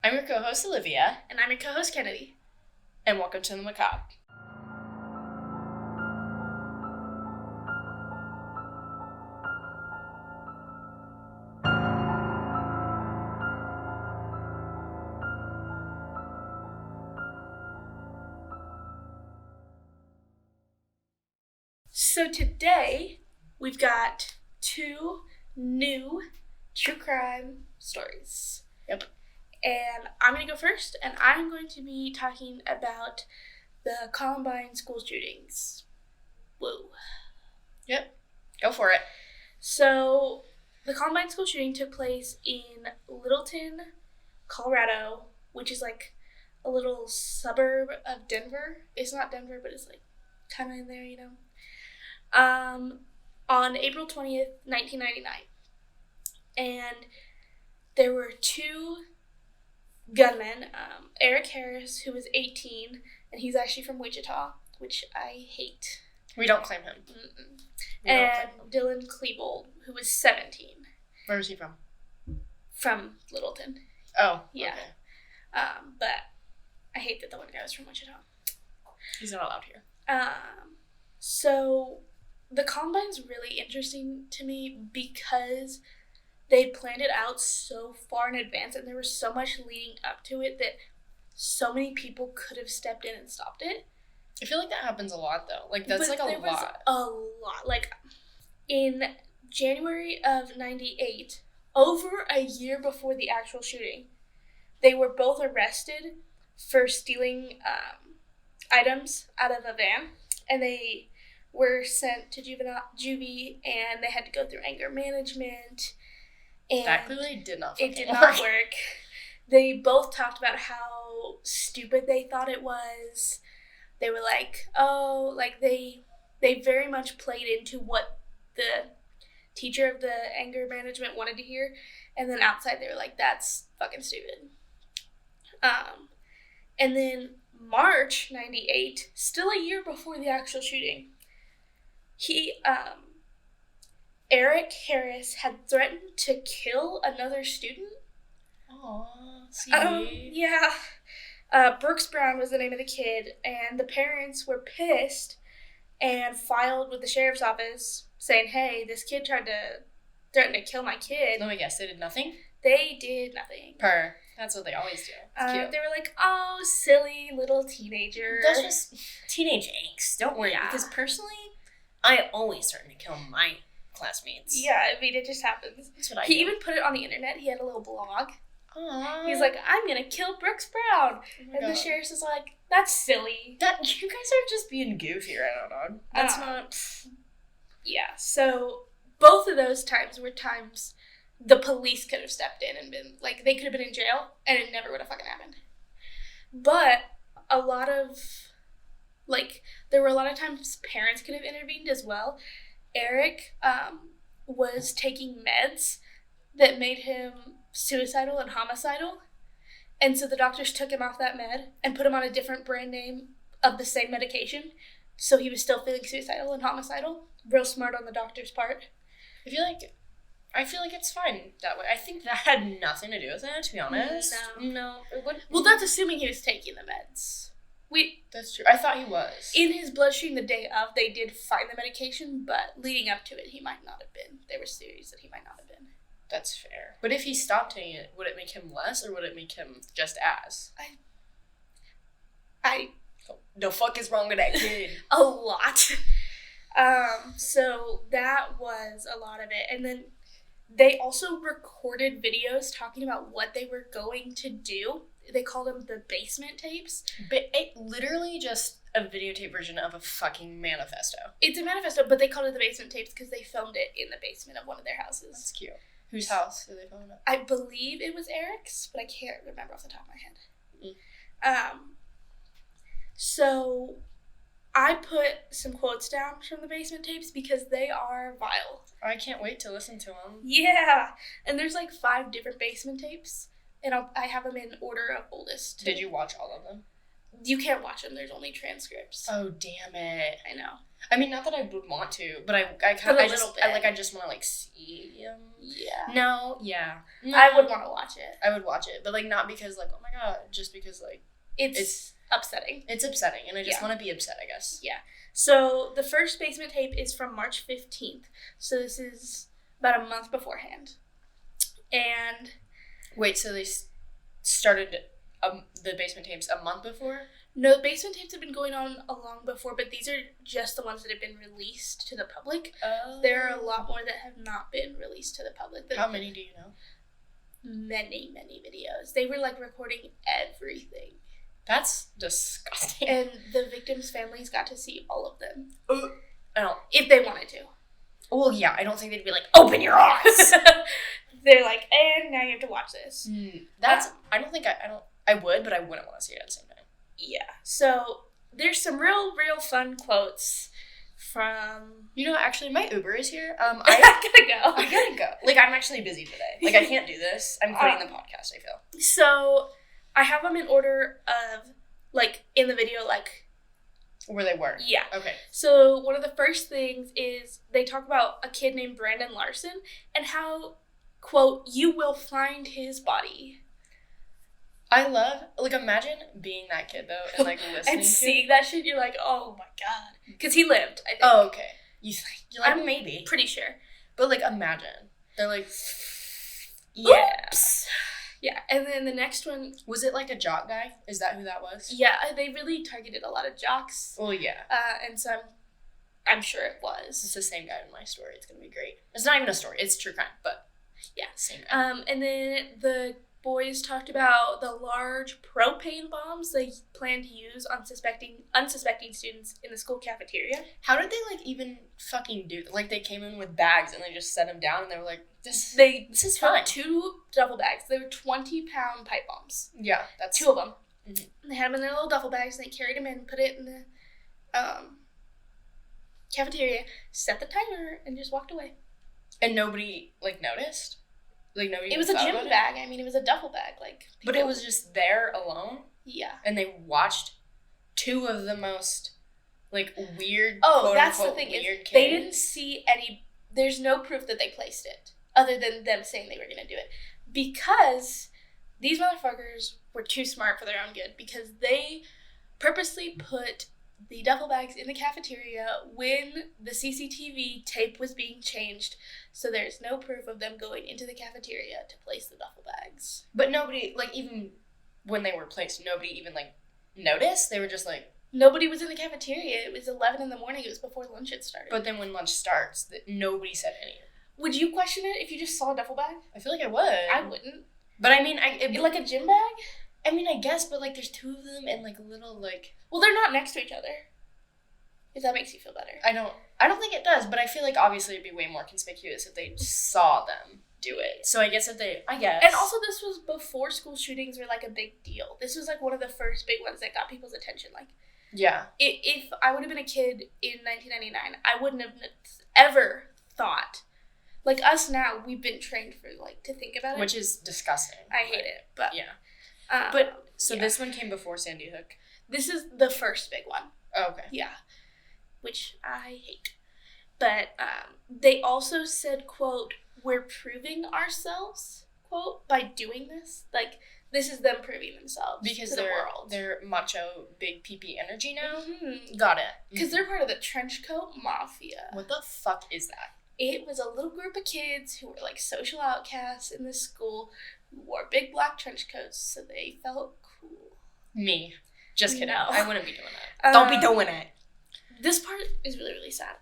I'm your co-host, Olivia. And I'm your co-host, Kennedy. And welcome to the Macabre. So today, we've got two new true crime stories. Yep. And I'm going to go first, and I'm going to be talking about the Columbine school shootings. Whoa. Yep. Go for it. So, the Columbine school shooting took place in Littleton, Colorado, which is like a little suburb of Denver. It's not Denver, but it's like kind of in there, you know. On April 20th, 1999. And there were two gunmen, Eric Harris, who was 18, and he's actually from Wichita, which I hate. We don't claim him. And Dylan Klebold, who was 17. Where was he from? From Littleton. Oh, yeah. Okay. But I hate that the one guy was from Wichita. He's not allowed here. So the Columbine's really interesting to me because they planned it out so far in advance, and there was so much leading up to it that so many people could have stepped in and stopped it. I feel like that happens a lot, though. Like, that's but like a there lot. Was a lot. Like, in January of 98, over a year before the actual shooting, they were both arrested for stealing items out of a van, and they were sent to juvie, and they had to go through anger management. And that clearly did not It did not work. They both talked about how stupid they thought it was. They were like, oh, like they very much played into what the teacher of the anger management wanted to hear. And then outside they were like, that's fucking stupid. And then March 98, still a year before the actual shooting, Eric Harris had threatened to kill another student. Aww, see? Yeah. Brooks Brown was the name of the kid, and the parents were pissed and filed with the sheriff's office saying, hey, this kid tried to threaten to kill my kid. Let me guess, they did nothing? They did nothing. That's what they always do. It's cute. They were like, oh, silly little teenager. That's just teenage angst. Don't worry. Yeah. Because personally, I always threaten to kill my classmates. Yeah, I mean, it just happens. That's what I do. He even put it on the internet. He had a little blog. Aww. He's like, I'm gonna kill Brooks Brown. And God. The sheriff is like, that's silly. You guys are just being goofy right now, dog. That's not... Yeah, so both of those times were times the police could have stepped in and been, like, they could have been in jail, and it never would have fucking happened. But a lot of, like, there were a lot of times parents could have intervened as well. Eric was taking meds that made him suicidal and homicidal. And so the doctors took him off that med and put him on a different brand name of the same medication. So he was still feeling suicidal and homicidal. Real smart on the doctor's part. I feel like it's fine that way. I think that had nothing to do with it, to be honest. No. It wouldn't. Well, that's assuming he was taking the meds. That's true. I thought he was. In his bloodstream the day of, they did find the medication, but leading up to it, he might not have been. There were theories that he might not have been. That's fair. But if he stopped taking it, would it make him less, or would it make him just as? The fuck is wrong with that kid? A lot. So that was a lot of it. And then they also recorded videos talking about what they were going to do. They called them the basement tapes. But it literally just a videotape version of a fucking manifesto. It's a manifesto, but they called it the basement tapes because they filmed it in the basement of one of their houses. That's cute. Whose house did they film it? I believe it was Eric's, but I can't remember off the top of my head. So I put some quotes down from the basement tapes because they are vile. I can't wait to listen to them. Yeah, and there's like 5 different basement tapes, and I have them in order of oldest. Did you watch all of them? You can't watch them. There's only transcripts. Oh, damn it. I know. I mean, not that I would want to, but I just want to, like, see them. Yeah. No, yeah. No, I would want to watch it. I would watch it, but, like, not because, like, oh my god, just because, like, it's upsetting. It's upsetting, and I just want to be upset, I guess. Yeah. So, the first basement tape is from March 15th. So, this is about a month beforehand. And... Wait, so they started the basement tapes a month before? No, the basement tapes have been going on a long before, but these are just the ones that have been released to the public. Oh. There are a lot more that have not been released to the public. How many do you know? Many, many videos. They were, like, recording everything. That's disgusting. And the victims' families got to see all of them. I don't... If they wanted to. Well, yeah, I don't think they'd be like, open your eyes! They're like, and now you have to watch this. I would, but I wouldn't want to see it at the same time. Yeah. So, there's some real fun quotes from... You know, actually, my Uber is here. I gotta go. Like, I'm actually busy today. Like, I can't do this. I'm quitting the podcast, I feel. So, I have them in order of, like, in the video, like... Where they were. Yeah. Okay. So, one of the first things is they talk about a kid named Brandon Larson and how, quote, you will find his body. I love, like, imagine being that kid, though, and, like, listening and seeing that shit, you're like, oh my god. Because he lived, I think. Oh, okay. You're like, maybe. Pretty sure. But, like, imagine. They're like, yeah. Oops. Yeah, and then the next one... Was it, like, a jock guy? Is that who that was? Yeah, they really targeted a lot of jocks. Well, yeah. And so I'm sure it was. It's the same guy in my story. It's going to be great. It's not even a story. It's true crime, but... Yeah. Same guy. And then the boys talked about the large propane bombs they plan to use on unsuspecting students in the school cafeteria. How did they, like, even fucking do that? Like, they came in with bags and they just set them down and they were like, this is fine. 2 duffel bags. They were 20-pound pipe bombs. Yeah, that's... 2 of them. Mm-hmm. They had them in their little duffel bags and they carried them in, put it in the cafeteria, set the timer, and just walked away. And nobody, like, noticed? Like, nobody... It was a gym bag. I mean, it was a duffel bag. Like, But it was just there alone? Yeah. And they watched 2 of the most, like, weird, Oh, that's the thing. Weird kids. They didn't see any... There's no proof that they placed it, other than them saying they were going to do it. Because these motherfuckers were too smart for their own good. Because they purposely put the duffel bags in the cafeteria when the CCTV tape was being changed, so there's no proof of them going into the cafeteria to place the duffel bags. But nobody, like, even when they were placed, nobody even, like, noticed? They were just like... Nobody was in the cafeteria. It was 11 in the morning. It was before lunch had started. But then when lunch starts, nobody said anything. Would you question it if you just saw a duffel bag? I feel like I would. I wouldn't. But I mean, like a gym bag? I mean, I guess, but, like, there's 2 of them and, like, little, like... Well, they're not next to each other. If that makes you feel better. I don't think it does, but I feel like obviously it'd be way more conspicuous if they saw them do it. So I guess And also this was before school shootings were, like, a big deal. This was, like, one of the first big ones that got people's attention. Like, yeah. If I would have been a kid in 1999, I wouldn't have ever thought... Like, us now, we've been trained for, like, to think about it. Which is disgusting. I hate it, but... Yeah. This one came before Sandy Hook? This is the first big one. Oh, okay. Yeah. Which I hate. But they also said, quote, we're proving ourselves, quote, by doing this. Like, this is them proving themselves because to the world. They're macho, big PP energy now? Mm-hmm. Got it. Because they're part of the trench coat mafia. What the fuck is that? It was a little group of kids who were, like, social outcasts in this school who wore big black trench coats so they felt cool. Me. Just kidding. No. I wouldn't be doing that. Don't be doing it. This part is really, really sad.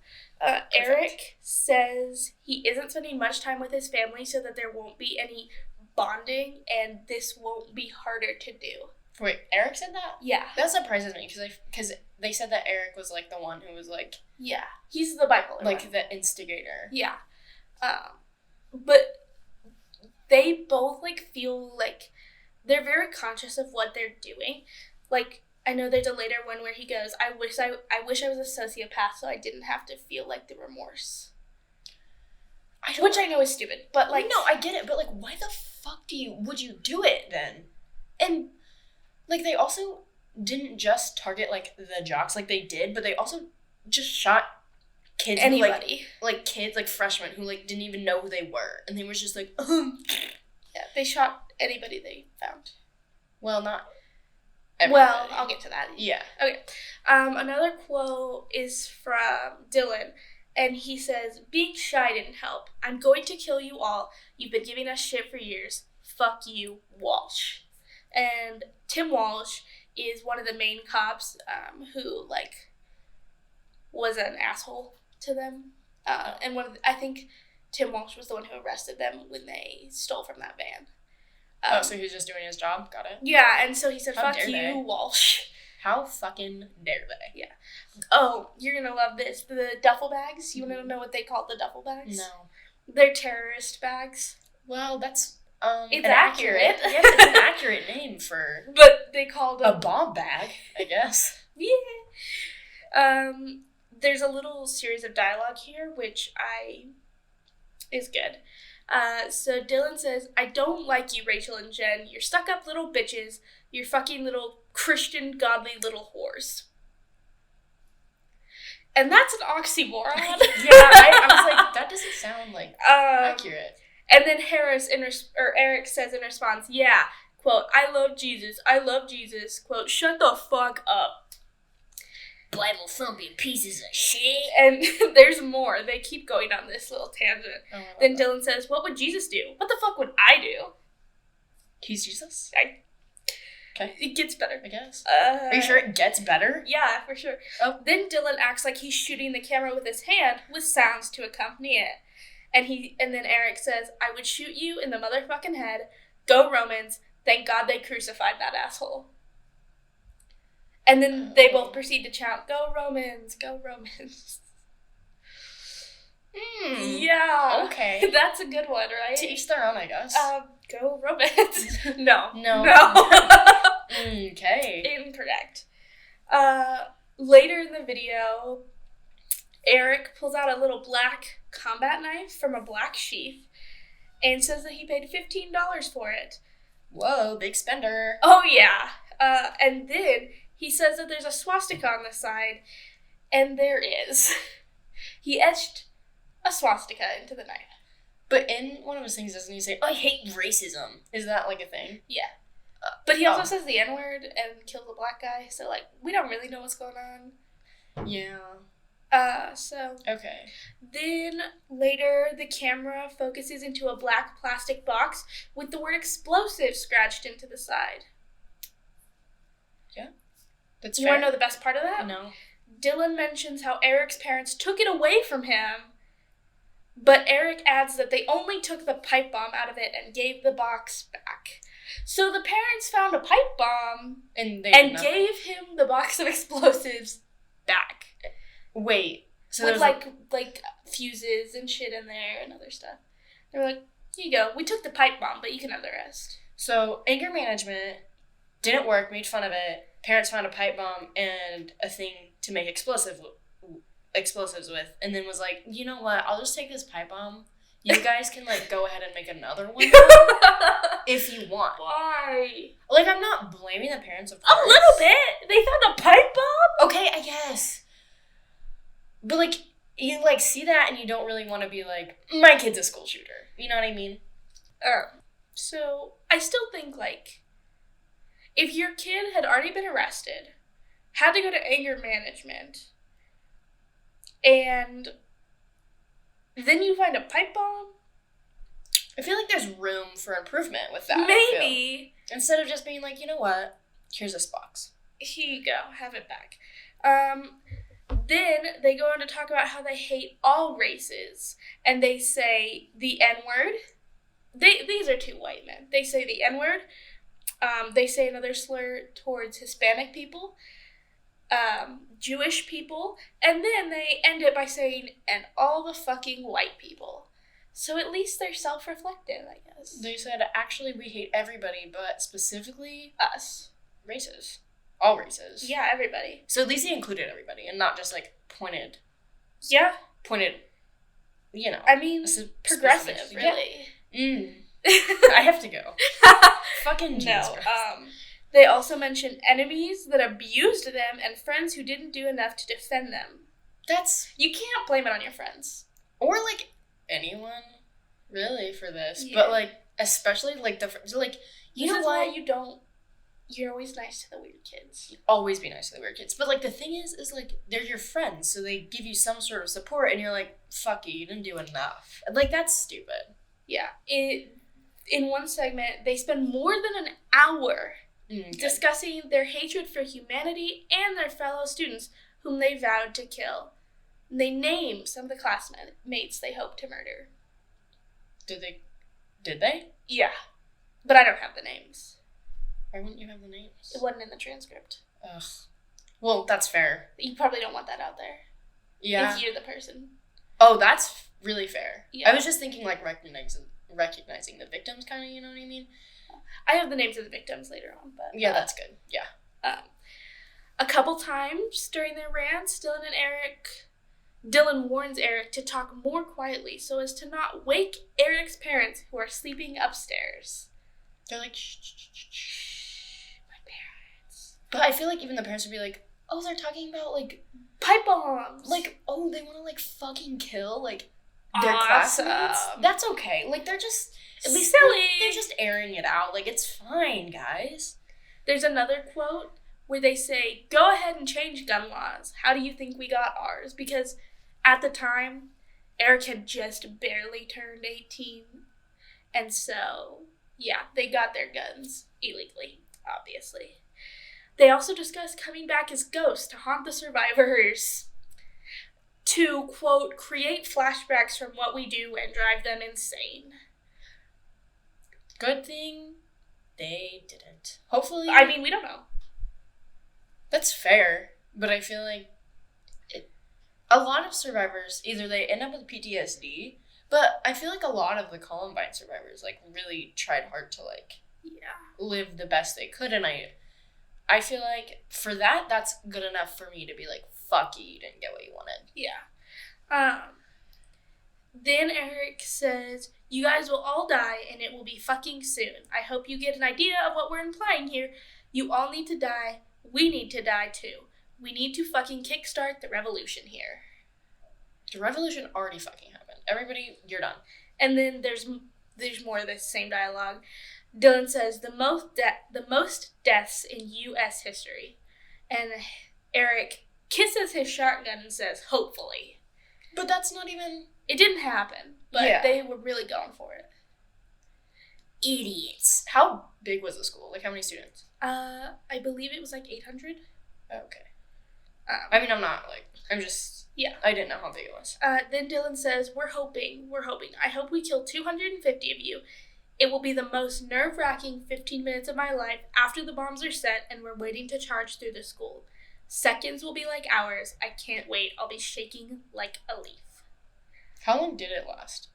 Eric says he isn't spending much time with his family so that there won't be any bonding and this won't be harder to do. Wait, Eric said that? Yeah. That surprises me because they said that Eric was, like, the one who was, like... Yeah. He's the bipolar like, one. the instigator. Yeah. But they both, like, feel like they're very conscious of what they're doing. Like, I know there's a later one where he goes, I wish I was a sociopath so I didn't have to feel, like, the remorse. Which I know is stupid, but, like... No, I get it, but, like, why the fuck would you do it, then? And, like, they also didn't just target, like, the jocks like they did, but they also just shot kids. Anybody. Who, like kids, like, freshmen who, like, didn't even know who they were. And they were just like, Yeah, they shot anybody they found. Well, not everybody. Well, I'll get to that. Yeah. Okay. Another quote is from Dylan, and he says, "Being shy didn't help. I'm going to kill you all. You've been giving us shit for years. Fuck you, Walsh." And Tim Walsh is one of the main cops who, like, was an asshole to them. And I think Tim Walsh was the one who arrested them when they stole from that van. So he was just doing his job? Got it. Yeah, and so he said, How "Fuck dare you, they? Walsh." How fucking dare they? Yeah. Oh, you're gonna love this. The duffel bags. You wanna know what they call the duffel bags? No. They're terrorist bags. Well, that's it's accurate. Yes, it's an accurate name for But they called them a bomb bag, I guess. Yeah. There's a little series of dialogue here, which is good. So Dylan says, "I don't like you, Rachel and Jen. You're stuck-up little bitches. You're fucking little Christian, godly little whores." And that's an oxymoron. Yeah, I was like, that doesn't sound, like, accurate. And then Eric says in response, "Yeah, quote, I love Jesus, quote, shut the fuck up. Bible thumping pieces of shit." And there's more. They keep going on this little tangent. Oh, Then Dylan says, "What would Jesus do? What the fuck would I do?" He's Jesus? Okay. It gets better. I guess. Are you sure it gets better? Yeah, for sure. Oh. Then Dylan acts like he's shooting the camera with his hand with sounds to accompany it. And then Eric says, "I would shoot you in the motherfucking head. Go Romans. Thank God they crucified that asshole." And then they both proceed to chant, "Go Romans, go Romans." Yeah. Okay. That's a good one, right? To each their own, I guess. Go Romans. No. Okay. Incorrect. Later in the video, Eric pulls out a little black combat knife from a black sheath and says that he paid $15 for it. Whoa, big spender. Oh, yeah. And then he says that there's a swastika on the side, and there is. He etched a swastika into the knife. But in one of his things, doesn't he say, "I hate racism"? Is that, like, a thing? Yeah. But he also says the N-word and kills a black guy, so, like, we don't really know what's going on. Yeah. So. Okay. Then, later, the camera focuses into a black plastic box with the word "explosive" scratched into the side. Yeah. That's You fair. want to know the best part of that? No. Dylan mentions how Eric's parents took it away from him, but Eric adds that they only took the pipe bomb out of it and gave the box back. So the parents found a pipe bomb and gave him the box of explosives back. Wait. So with like fuses and shit in there and other stuff. They were like, "Here you go. We took the pipe bomb, but you can have the rest." So anger management didn't work, made fun of it. Parents found a pipe bomb and a thing to make explosives with, and then was like, "You know what? I'll just take this pipe bomb. You guys can, like, go ahead and make another one if you want." Why? Like, I'm not blaming the parents, of A course. little bit. They found a pipe bomb? Okay, I guess. But, like, you, like, see that and you don't really want to be like, "My kid's a school shooter." You know what I mean? So, I still think, like, if your kid had already been arrested, had to go to anger management, and then you find a pipe bomb, I feel like there's room for improvement with that. maybe. Instead of just being like, "You know what? Here's this box. Here you go. Have it back. Then they go on to talk about how they hate all races, and they say the N-word. These are two white men. They say the N-word. They say another slur towards Hispanic people, Jewish people, and then they end it by saying, "and all the fucking white people." So at least they're self-reflective, I guess. They said, "Actually, we hate everybody, but specifically Us. races. All races." Yeah, everybody. So at least he included everybody and not just, like, pointed, Yeah. you know. I mean, progressive, Yeah. really. I have to go. Fucking Jesus No. Christ. They also mention enemies that abused them and friends who didn't do enough to defend them. You can't blame it on your friends. Or, like, anyone, really, for this. Yeah. But, like, especially, like, you know what? You're always nice to the weird kids. You always be nice to the weird kids. But, like, the thing is, like, they're your friends, so they give you some sort of support, and you're like, fuck you didn't do enough. Like, that's stupid. Yeah. In one segment, they spend more than an hour discussing their hatred for humanity and their fellow students, whom they vowed to kill. They name some of the classmates they hope to murder. Did they? Yeah. But I don't have the names. Why wouldn't you have the names? It wasn't in the transcript. Ugh. Well, that's fair. You probably don't want that out there. Yeah. If you're the person. Oh, that's really fair. Yeah. I was just thinking, like, recognizing the victims, kind of, you know what I mean? I have the names of the victims later on, but... Yeah, that's good. Yeah. A couple times during their rants, Dylan warns Eric to talk more quietly so as to not wake Eric's parents who are sleeping upstairs. They're like, shh, shh, shh, shh, my parents. But I feel like even the parents would be like, oh, they're talking about, like, pipe bombs. Like, oh, they want to, like, fucking kill, like, their classmates. That's okay. Like, they're just, at least silly. They're just airing it out. Like, it's fine, guys. There's another quote where they say, go ahead and change gun laws. How do you think we got ours? Because at the time, Eric had just barely turned 18. And so, yeah, they got their guns illegally, obviously. They also discuss coming back as ghosts to haunt the survivors, to, quote, create flashbacks from what we do and drive them insane. Good thing they didn't. Hopefully. I mean, we don't know. That's fair, but I feel like a lot of survivors, either they end up with PTSD, but I feel like a lot of the Columbine survivors, like, really tried hard to, like, live the best they could, and I feel like for that, that's good enough for me to be like, fuck you didn't get what you wanted. Yeah. Then Eric says, you guys will all die, and it will be fucking soon. I hope you get an idea of what we're implying here. You all need to die. We need to die, too. We need to fucking kickstart the revolution here. The revolution already fucking happened. Everybody, you're done. And then there's more of the same dialogue. Dylan says, the most deaths in U.S. history. And Eric kisses his shotgun and says, hopefully. But that's not even... It didn't happen, but they were really going for it. Idiots. How big was the school? Like, how many students? I believe it was like 800. Okay. I mean, I'm just... Yeah. I didn't know how big it was. Then Dylan says, we're hoping. I hope we kill 250 of you. It will be the most nerve-wracking 15 minutes of my life after the bombs are set and we're waiting to charge through the school. Seconds will be like hours. I can't wait. I'll be shaking like a leaf. How long did it last?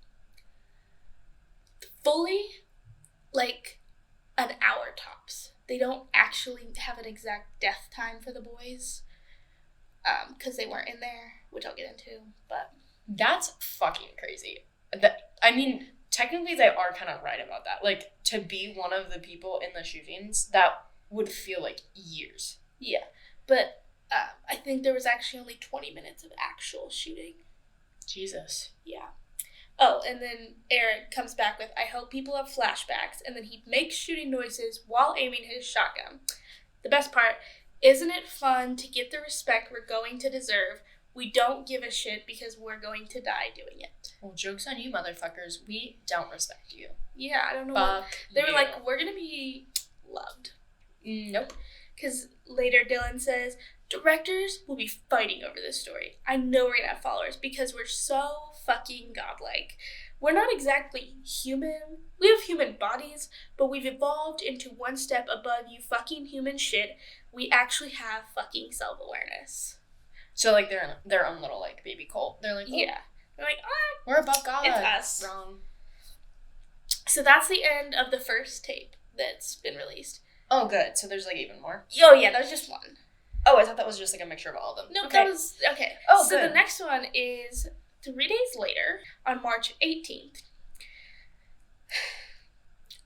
Fully, like, an hour tops. They don't actually have an exact death time for the boys, because they weren't in there, which I'll get into, but... That's fucking crazy. I mean, technically they are kind of right about that. Like, to be one of the people in the shootings, that would feel like years. Yeah, but I think there was actually only 20 minutes of actual shooting. Jesus. Yeah. Oh, and then Eric comes back with, I hope people have flashbacks, and then he makes shooting noises while aiming his shotgun. The best part, isn't it fun to get the respect we're going to deserve? We don't give a shit because we're going to die doing it. Well, joke's on you, motherfuckers. We don't respect you. Yeah, I don't know Fuck They were like, we're gonna be loved. Nope. Because later Dylan says, directors will be fighting over this story. I know we're gonna have followers because we're so fucking godlike. We're not exactly human. We have human bodies, but we've evolved into one step above you fucking human shit. We actually have fucking self-awareness. So, like, they're in their own little, like, baby cult. They're like, oh, yeah. They're like, we're above God. It's us. Wrong. So that's the end of the first tape that's been released. Oh, good. So there's, like, even more? Oh, yeah, that was just one. Oh, I thought that was just, like, a mixture of all of them. No, okay. That was, okay. Oh, so good. The next one is 3 days later, on March 18th.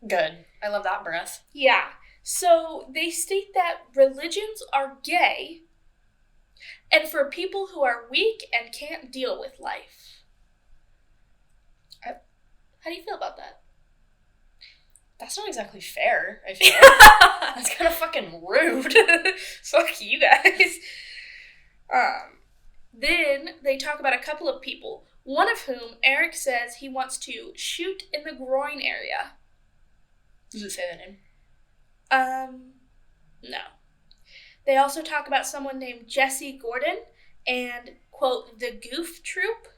Good. I love that breath. Yeah. So they state that religions are gay and for people who are weak and can't deal with life. How do you feel about that? That's not exactly fair, I feel like. That's kind of fucking rude. Fuck you guys. Then they talk about a couple of people, one of whom Eric says he wants to shoot in the groin area. Does it say the name? No. They also talk about someone named Jesse Gordon and, quote, the Goof Troop.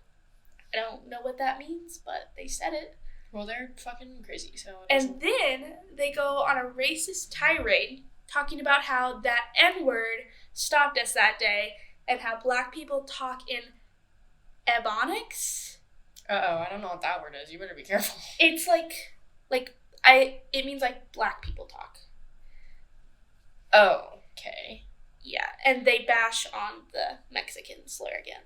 I don't know what that means, but they said it. Well, they're fucking crazy, so... And then they go on a racist tirade talking about how that N-word stalked us that day and how black people talk in ebonics. Uh-oh, I don't know what that word is. You better be careful. It's it means like black people talk. Oh, okay. Yeah, and they bash on the Mexican slur again.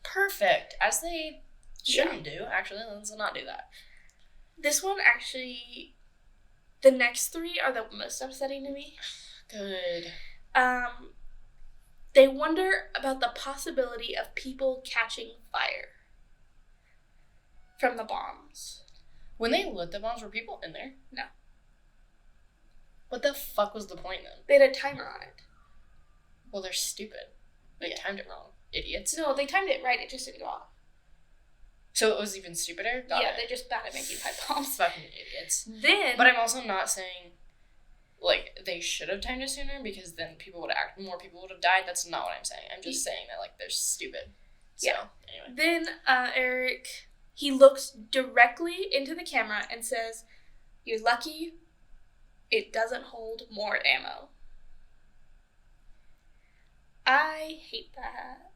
Perfect. As they shouldn't do, actually. Let's not do that. This one actually, the next three are the most upsetting to me. Good. They wonder about the possibility of people catching fire from the bombs. When they lit the bombs, were people in there? No. What the fuck was the point then? They had a timer on it. Well, they're stupid. They timed it wrong. Idiots. No, they timed it right. It just didn't go off. So it was even stupider? They're just bad at making pipe bombs. Fucking idiots. Then... But I'm also not saying, like, they should have timed it sooner because then more people would have died. That's not what I'm saying. I'm just saying that, like, they're stupid. So, anyway. Then Eric, he looks directly into the camera and says, "You're lucky it doesn't hold more ammo." I hate that.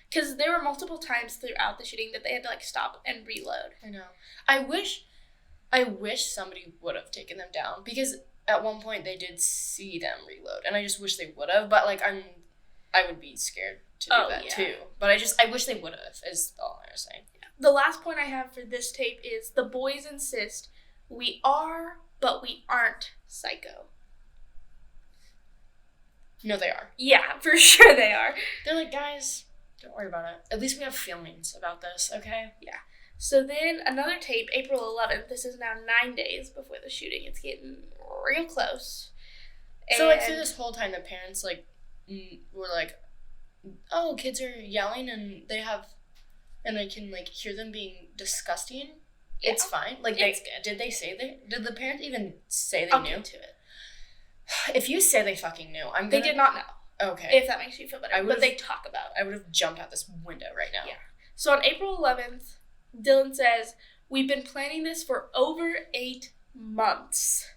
Because there were multiple times throughout the shooting that they had to, like, stop and reload. I know. I wish somebody would have taken them down. Because at one point they did see them reload. And I just wish they would have. But, like, I would be scared to do that, too. But I wish they would have, is all I was saying. The last point I have for this tape is the boys insist we are, but we aren't psycho. No, they are. Yeah, for sure they are. They're like, guys... Don't worry about it. At least we have feelings about this, okay? Yeah. So then another tape, April 11th. This is now 9 days before the shooting. It's getting real close. So, like, through this whole time, the parents, like, were like, oh, kids are yelling and they can, like, hear them being disgusting. Yeah. It's fine. Like, did the parents even say they knew? I'll get to it. If you say they fucking knew, They did not know. Okay. If that makes you feel better. But they talk about it. I would have jumped out this window right now. Yeah. So on April 11th, Dylan says, "We've been planning this for over 8 months."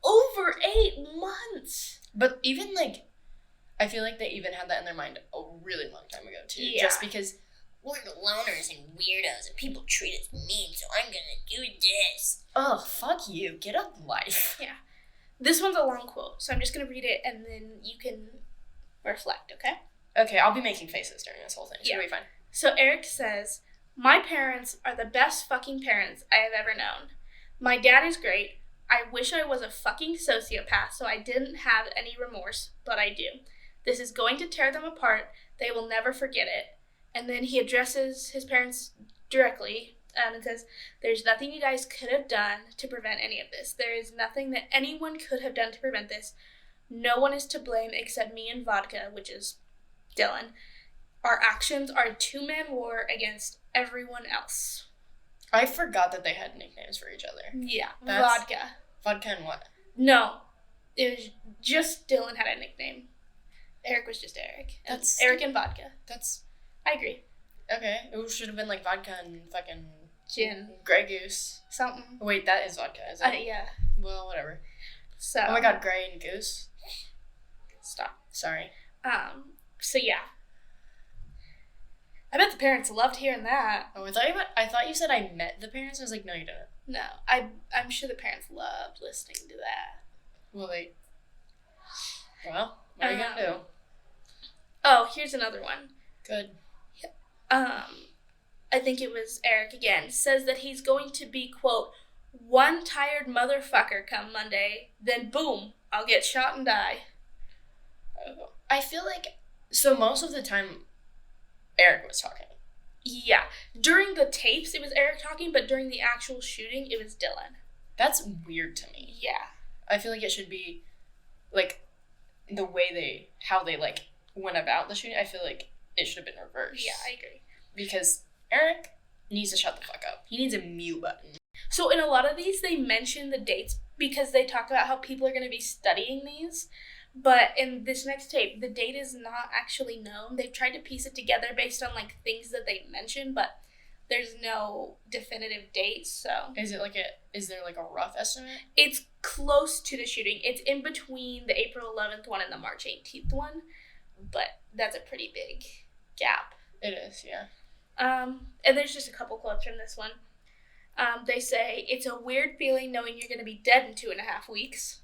Over 8 months! But even, like, I feel like they even had that in their mind a really long time ago, too. Yeah. Just because we're the loners and weirdos and people treat us mean, so I'm gonna do this. Oh, fuck you. Get a life. Yeah. This one's a long quote, so I'm just going to read it and then you can reflect, okay? Okay, I'll be making faces during this whole thing. So it'll be fine. So Eric says, "My parents are the best fucking parents I have ever known. My dad is great. I wish I was a fucking sociopath so I didn't have any remorse, but I do. This is going to tear them apart. They will never forget it." And then he addresses his parents directly. And says, "There's nothing you guys could have done to prevent any of this. There is nothing that anyone could have done to prevent this. No one is to blame except me and Vodka," which is Dylan. "Our actions are a two-man war against everyone else." I forgot that they had nicknames for each other. Yeah, Vodka. Vodka and what? No, it was just Dylan had a nickname. Eric was just Eric. That's Eric and Vodka. I agree. Okay, it should have been like vodka and fucking gin, Grey Goose, something. Wait, that is vodka, is it? Yeah. Well, whatever. So. Oh my God, Grey and Goose. Stop. Sorry. So yeah. I bet the parents loved hearing that. Oh, I thought you said I met the parents. I was like, no, you didn't. No, I'm sure the parents loved listening to that. Well, what are you gonna do? Oh, here's another one. Good. I think it was Eric again, says that he's going to be, quote, one tired motherfucker come Monday, then boom, I'll get shot and die. I feel like, so most of the time, Eric was talking. Yeah. During the tapes, it was Eric talking, but during the actual shooting, it was Dylan. That's weird to me. Yeah. I feel like it should be, like, the way how they, like, went about the shooting. I feel like it should have been reversed. Yeah, I agree. Because Eric needs to shut the fuck up. He needs a mute button. So in a lot of these, they mention the dates because they talk about how people are going to be studying these. But in this next tape, the date is not actually known. They've tried to piece it together based on, like, things that they mentioned, but there's no definitive date, so... Is there, like, a rough estimate? It's close to the shooting. It's in between the April 11th one and the March 18th one, but that's a pretty big gap. It is, yeah. And there's just a couple quotes from this one. They say, "It's a weird feeling knowing you're going to be dead in 2.5 weeks."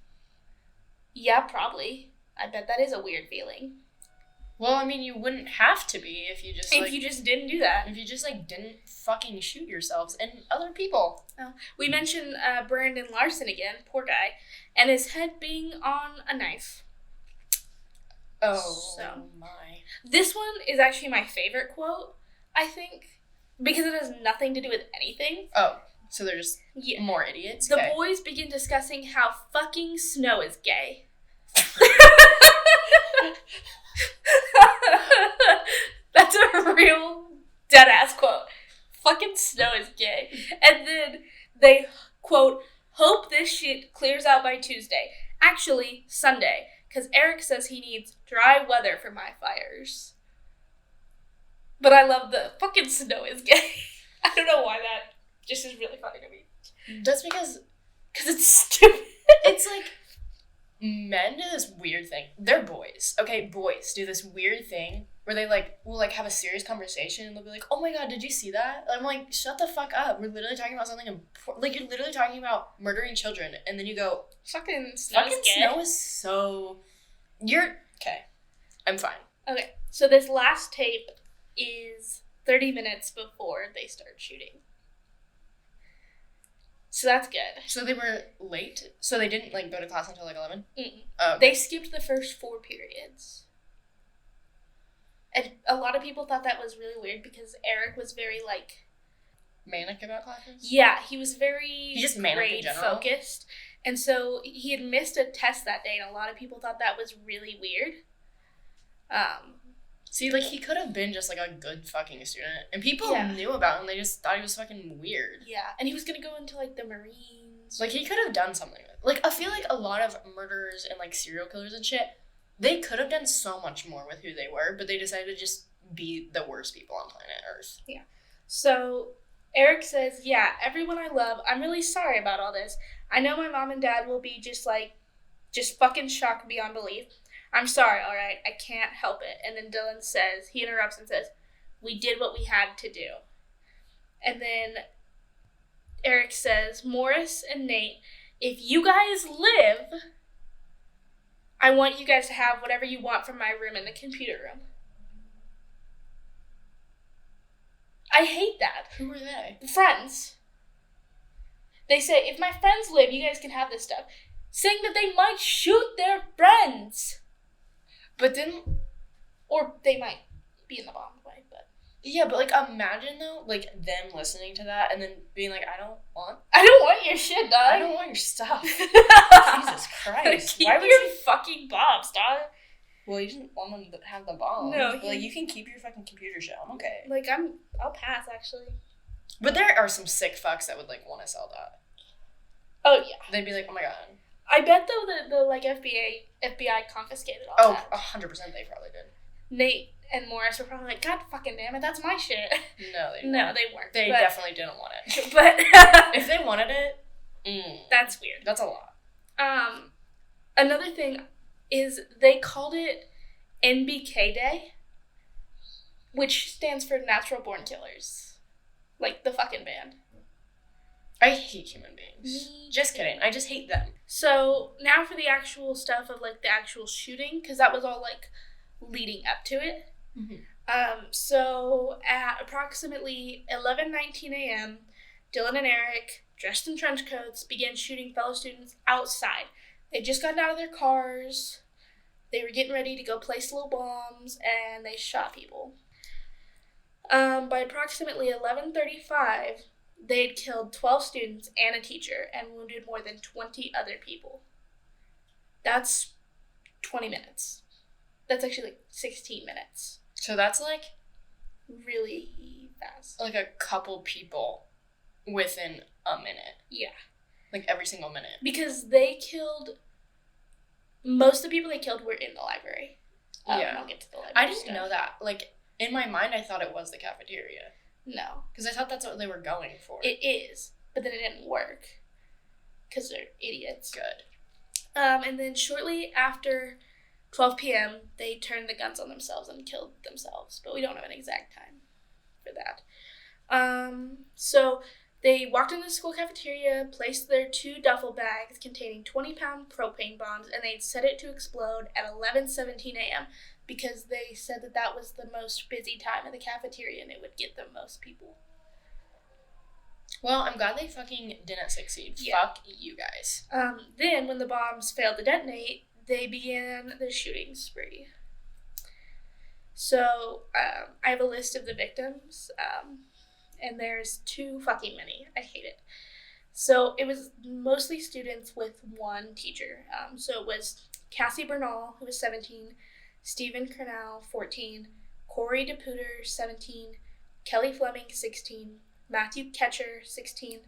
Yeah, probably. I bet that is a weird feeling. Well, I mean, you wouldn't have to be if you just, If you just didn't do that. If you just, like, didn't fucking shoot yourselves and other people. Oh. We mentioned Brandon Larson again, poor guy, and his head being on a knife. Oh, my. This one is actually my favorite quote, I think, because it has nothing to do with anything. Oh, so they're just more idiots? The boys begin discussing how fucking snow is gay. That's a real dead-ass quote. Fucking snow is gay. And then they, quote, "hope this shit clears out by Tuesday. Actually, Sunday. Because Eric says he needs dry weather for my fires." But I love the fucking snow is gay. I don't know why that just is really funny to me. That's because it's stupid. It's like, men do this weird thing. They're boys. Okay, boys do this weird thing where they, like, will, like, have a serious conversation and they'll be like, "Oh my god, did you see that?" I'm like, shut the fuck up. We're literally talking about something important. Like, you're literally talking about murdering children, and then you go, Fucking snow is so... Okay. I'm fine. Okay, so this last tape is 30 minutes before they start shooting. So that's good. So they were late? So they didn't, like, go to class until, like, 11? Mm-mm. Oh, okay. They skipped the first 4 periods. And a lot of people thought that was really weird because Eric was very, like... manic about classes? Yeah, he was very... He's just manic in general? Grade-focused. And so he had missed a test that day, and a lot of people thought that was really weird. See, like, he could have been just, like, a good fucking student. And people knew about him. They just thought he was fucking weird. Yeah, and he was going to go into, like, the Marines. Like, he could have done something. Like, I feel like a lot of murderers and, like, serial killers and shit, they could have done so much more with who they were, but they decided to just be the worst people on planet Earth. Yeah. So, Eric says, "Yeah, everyone I love, I'm really sorry about all this. I know my mom and dad will be just fucking shocked beyond belief. I'm sorry, alright? I can't help it." And then Dylan says, he interrupts and says, "We did what we had to do." And then Eric says, "Morris and Nate, if you guys live, I want you guys to have whatever you want from my room in the computer room." I hate that. Who were they? Friends. They say, "If my friends live, you guys can have this stuff." Saying that they might shoot their friends. But then... Or they might be in the bomb way, but... Yeah, but, like, imagine, though, like, them listening to that and then being like, I don't want your shit, dog. I don't want your stuff. Jesus Christ. Keep your fucking bombs, dog. Well, you didn't want them to have the bomb. No. But, like, you can keep your fucking computer shit. I'm okay. Like, I'll pass, actually. But there are some sick fucks that would, like, want to sell that. Oh, yeah. They'd be like, oh my god. I bet, though, that the like, FBI confiscated all that. Oh, 100% they probably did. Nate and Morris were probably like, "God fucking damn it, that's my shit." No, they weren't. They definitely didn't want it. But if they wanted it, that's weird. That's a lot. Another thing is they called it NBK Day, which stands for Natural Born Killers. Like the fucking band. I hate human beings. Just kidding. I just hate them. So now for the actual stuff of, like, the actual shooting, because that was all, like, leading up to it. Mm-hmm. So at approximately 11:19 a.m., Dylan and Eric dressed in trench coats, began shooting fellow students outside. They'd just gotten out of their cars. They were getting ready to go place little bombs, and they shot people. By approximately 11:35, they had killed 12 students and a teacher and wounded more than 20 other people. That's 20 minutes. That's actually like 16 minutes. So that's like really fast. Like a couple people within a minute. Yeah. Like every single minute. Because they killed... Most of the people they killed were in the library. Yeah. I'll get to the library I didn't know that. Like, in my mind, I thought it was the cafeteria. No. Because I thought that's what they were going for. It is. But then it didn't work. Because they're idiots. Good. And then shortly after 12 p.m., they turned the guns on themselves and killed themselves. But we don't have an exact time for that. So they walked into the school cafeteria, placed their 2 duffel bags containing 20-pound propane bombs, and they'd set it to explode at 11:17 a.m. because they said that was the most busy time in the cafeteria and it would get the most people. Well, I'm glad they fucking didn't succeed. Yeah. Fuck you guys. Then, when the bombs failed to detonate, they began the shooting spree. So, I have a list of the victims, and there's too fucking many. I hate it. So, it was mostly students with one teacher. So, it was Cassie Bernal, who was 17, Stephen Cornell, 14, Corey DePuter, 17, Kelly Fleming, 16, Matthew Ketcher, 16,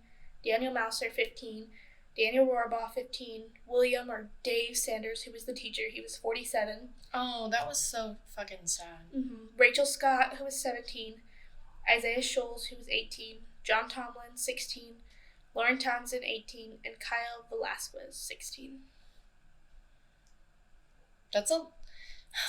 Daniel Mouser, 15, Daniel Rohrbaugh, 15, William or Dave Sanders, who was the teacher, he was 47. Oh, that was so fucking sad. Mm-hmm. Rachel Scott, who was 17, Isaiah Scholes, who was 18, John Tomlin, 16, Lauren Townsend, 18, and Kyle Velasquez, 16. That's a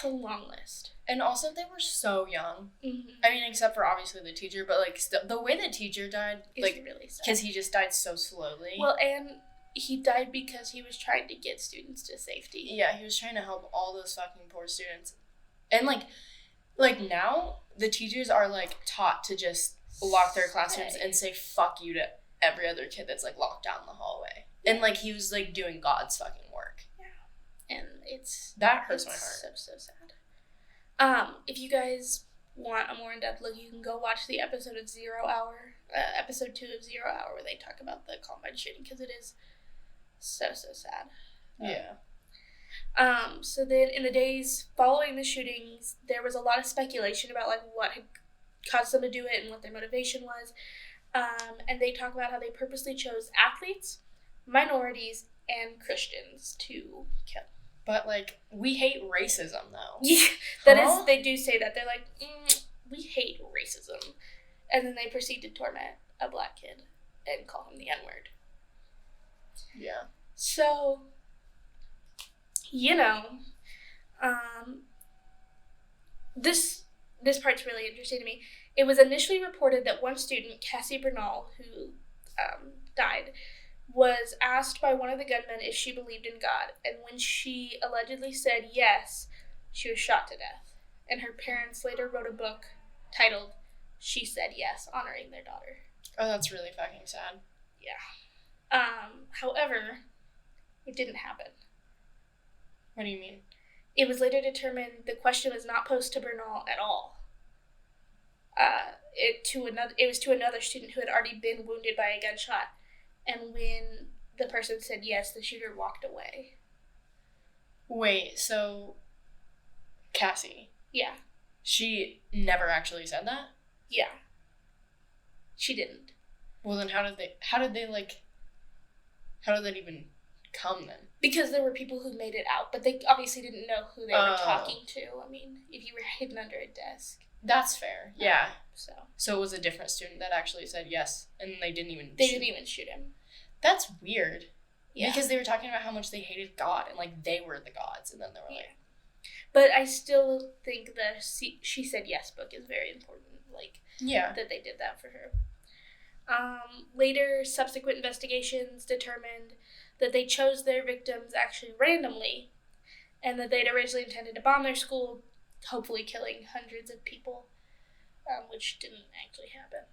long list. And also, they were so young. Mm-hmm. I mean, except for obviously the teacher, but like the way the teacher died, it's like really sad. because he just died so slowly. Well, and he died because he was trying to get students to safety. Yeah, he was trying to help all those fucking poor students, and like now the teachers are like taught to just lock their classrooms and say fuck you to every other kid that's like locked down the hallway, and like he was like doing God's fucking work. And that hurts my heart. So sad. If you guys want a more in-depth look, you can go watch the episode of episode 2 of 0 Hour, where they talk about the Columbine shooting, because it is so sad. Yeah. So then in the days following the shootings, there was a lot of speculation about like what had caused them to do it and what their motivation was. And they talk about how they purposely chose athletes, minorities, and Christians to kill. But, like, we hate racism, though. Yeah, is, they do say that. They're like, we hate racism. And then they proceed to torment a black kid and call him the N-word. Yeah. So, this part's really interesting to me. It was initially reported that one student, Cassie Bernal, who died, was asked by one of the gunmen if she believed in God, and when she allegedly said yes, she was shot to death. And her parents later wrote a book titled She Said Yes, honoring their daughter. Oh, that's really fucking sad. Yeah. However, it didn't happen. What do you mean? It was later determined the question was not posed to Bernal at all. It was to another student who had already been wounded by a gunshot. And when the person said yes, the shooter walked away. Wait, so Cassie? Yeah. She never actually said that? Yeah. She didn't. Well, then how did that even come then? Because there were people who made it out, but they obviously didn't know who they were talking to. I mean, if you were hidden under a desk. That's fair. Yeah. So it was a different student that actually said yes, and they didn't even shoot him. That's weird. Yeah. Because they were talking about how much they hated God, and like they were the gods, and then they were like. But I still think the She Said Yes book is very important. Like, yeah, that they did that for her. Later, subsequent investigations determined that they chose their victims actually randomly, and that they'd originally intended to bomb their school, hopefully killing hundreds of people, which didn't actually happen.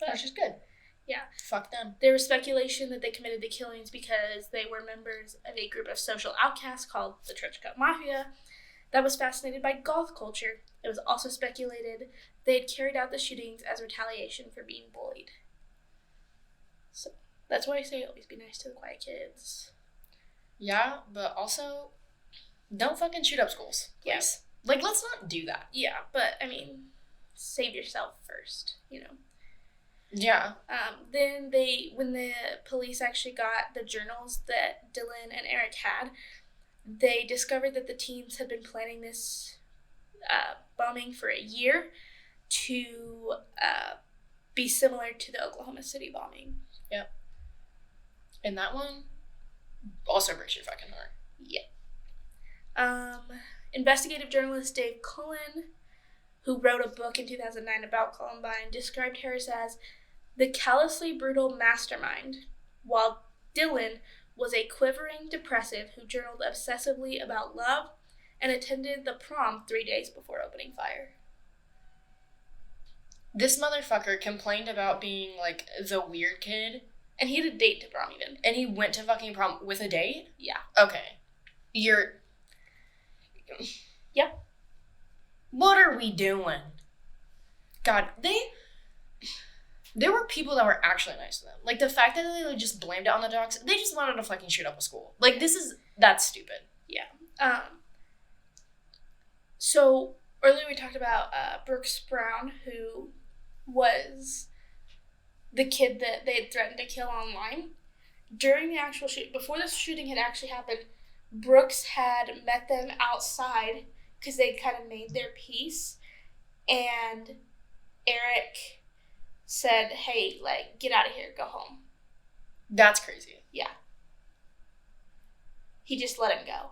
Which is good. Yeah. Fuck them. There was speculation that they committed the killings because they were members of a group of social outcasts called the Trench Coat Mafia that was fascinated by goth culture. It was also speculated they had carried out the shootings as retaliation for being bullied. So that's why I say always be nice to the quiet kids. Yeah, but also, don't fucking shoot up schools. Yes. Yeah. Like, let's not do that. Yeah, but, I mean, save yourself first, you know. Yeah. Then when the police actually got the journals that Dylan and Eric had, they discovered that the teens had been planning this bombing for a year to be similar to the Oklahoma City bombing. Yep. And that one also breaks your fucking heart. Yeah. Investigative journalist Dave Cullen, who wrote a book in 2009 about Columbine, described Harris as the callously brutal mastermind, while Dylan was a quivering depressive who journaled obsessively about love and attended the prom 3 days before opening fire. This motherfucker complained about being, like, the weird kid. And he had a date to prom even. And he went to fucking prom with a date? Yeah. Okay. Yep. What are we doing? God, there were people that were actually nice to them. Like, the fact that they like, just blamed it on the dogs, they just wanted to fucking shoot up a school. Like, that's stupid. Yeah. So, earlier we talked about Brooks Brown, who was the kid that they had threatened to kill online. During the actual shoot, before this shooting had actually happened, Brooks had met them outside because they'd kind of made their peace, and Eric said, hey, like, get out of here, go home. That's crazy. Yeah. He just let him go.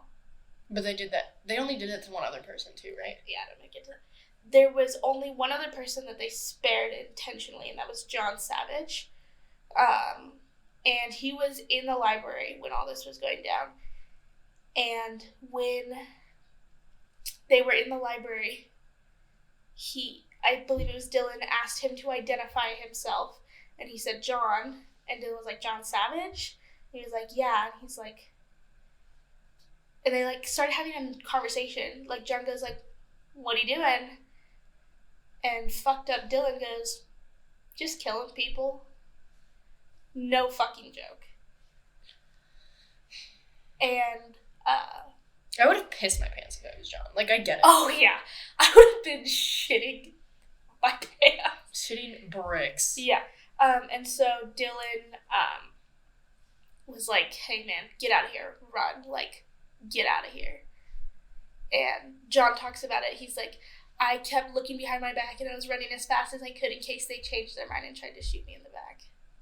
But they did that. They only did it to one other person too, right? Yeah, I don't make it to that. There was only one other person that they spared intentionally, and that was John Savage. And he was in the library when all this was going down. And when they were in the library, I believe it was Dylan, asked him to identify himself. And he said, John. And Dylan was like, John Savage? And he was like, yeah. And he's like... And they, like, started having a conversation. Like, John goes, like, what are you doing? And fucked up Dylan goes, just killing people. No fucking joke. And, I would have pissed my pants if it was John. Like, I get it. Oh, yeah. I would have been shitting my pants. Shitting bricks. Yeah. And so Dylan, was like, hey, man, get out of here. Run. Like, get out of here. And John talks about it. He's like, I kept looking behind my back and I was running as fast as I could in case they changed their mind and tried to shoot me in the back.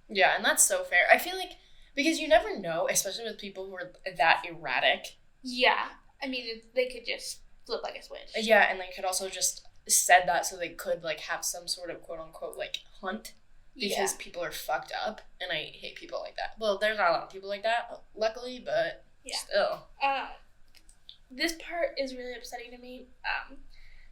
Yeah, and that's so fair. I feel like, because you never know, especially with people who are that erratic. Yeah. I mean, they could just flip like a switch. Yeah, and they could also just said that so they could, like, have some sort of quote-unquote, like, hunt. Because people are fucked up, and I hate people like that. Well, there's not a lot of people like that, luckily, but still. This part is really upsetting to me.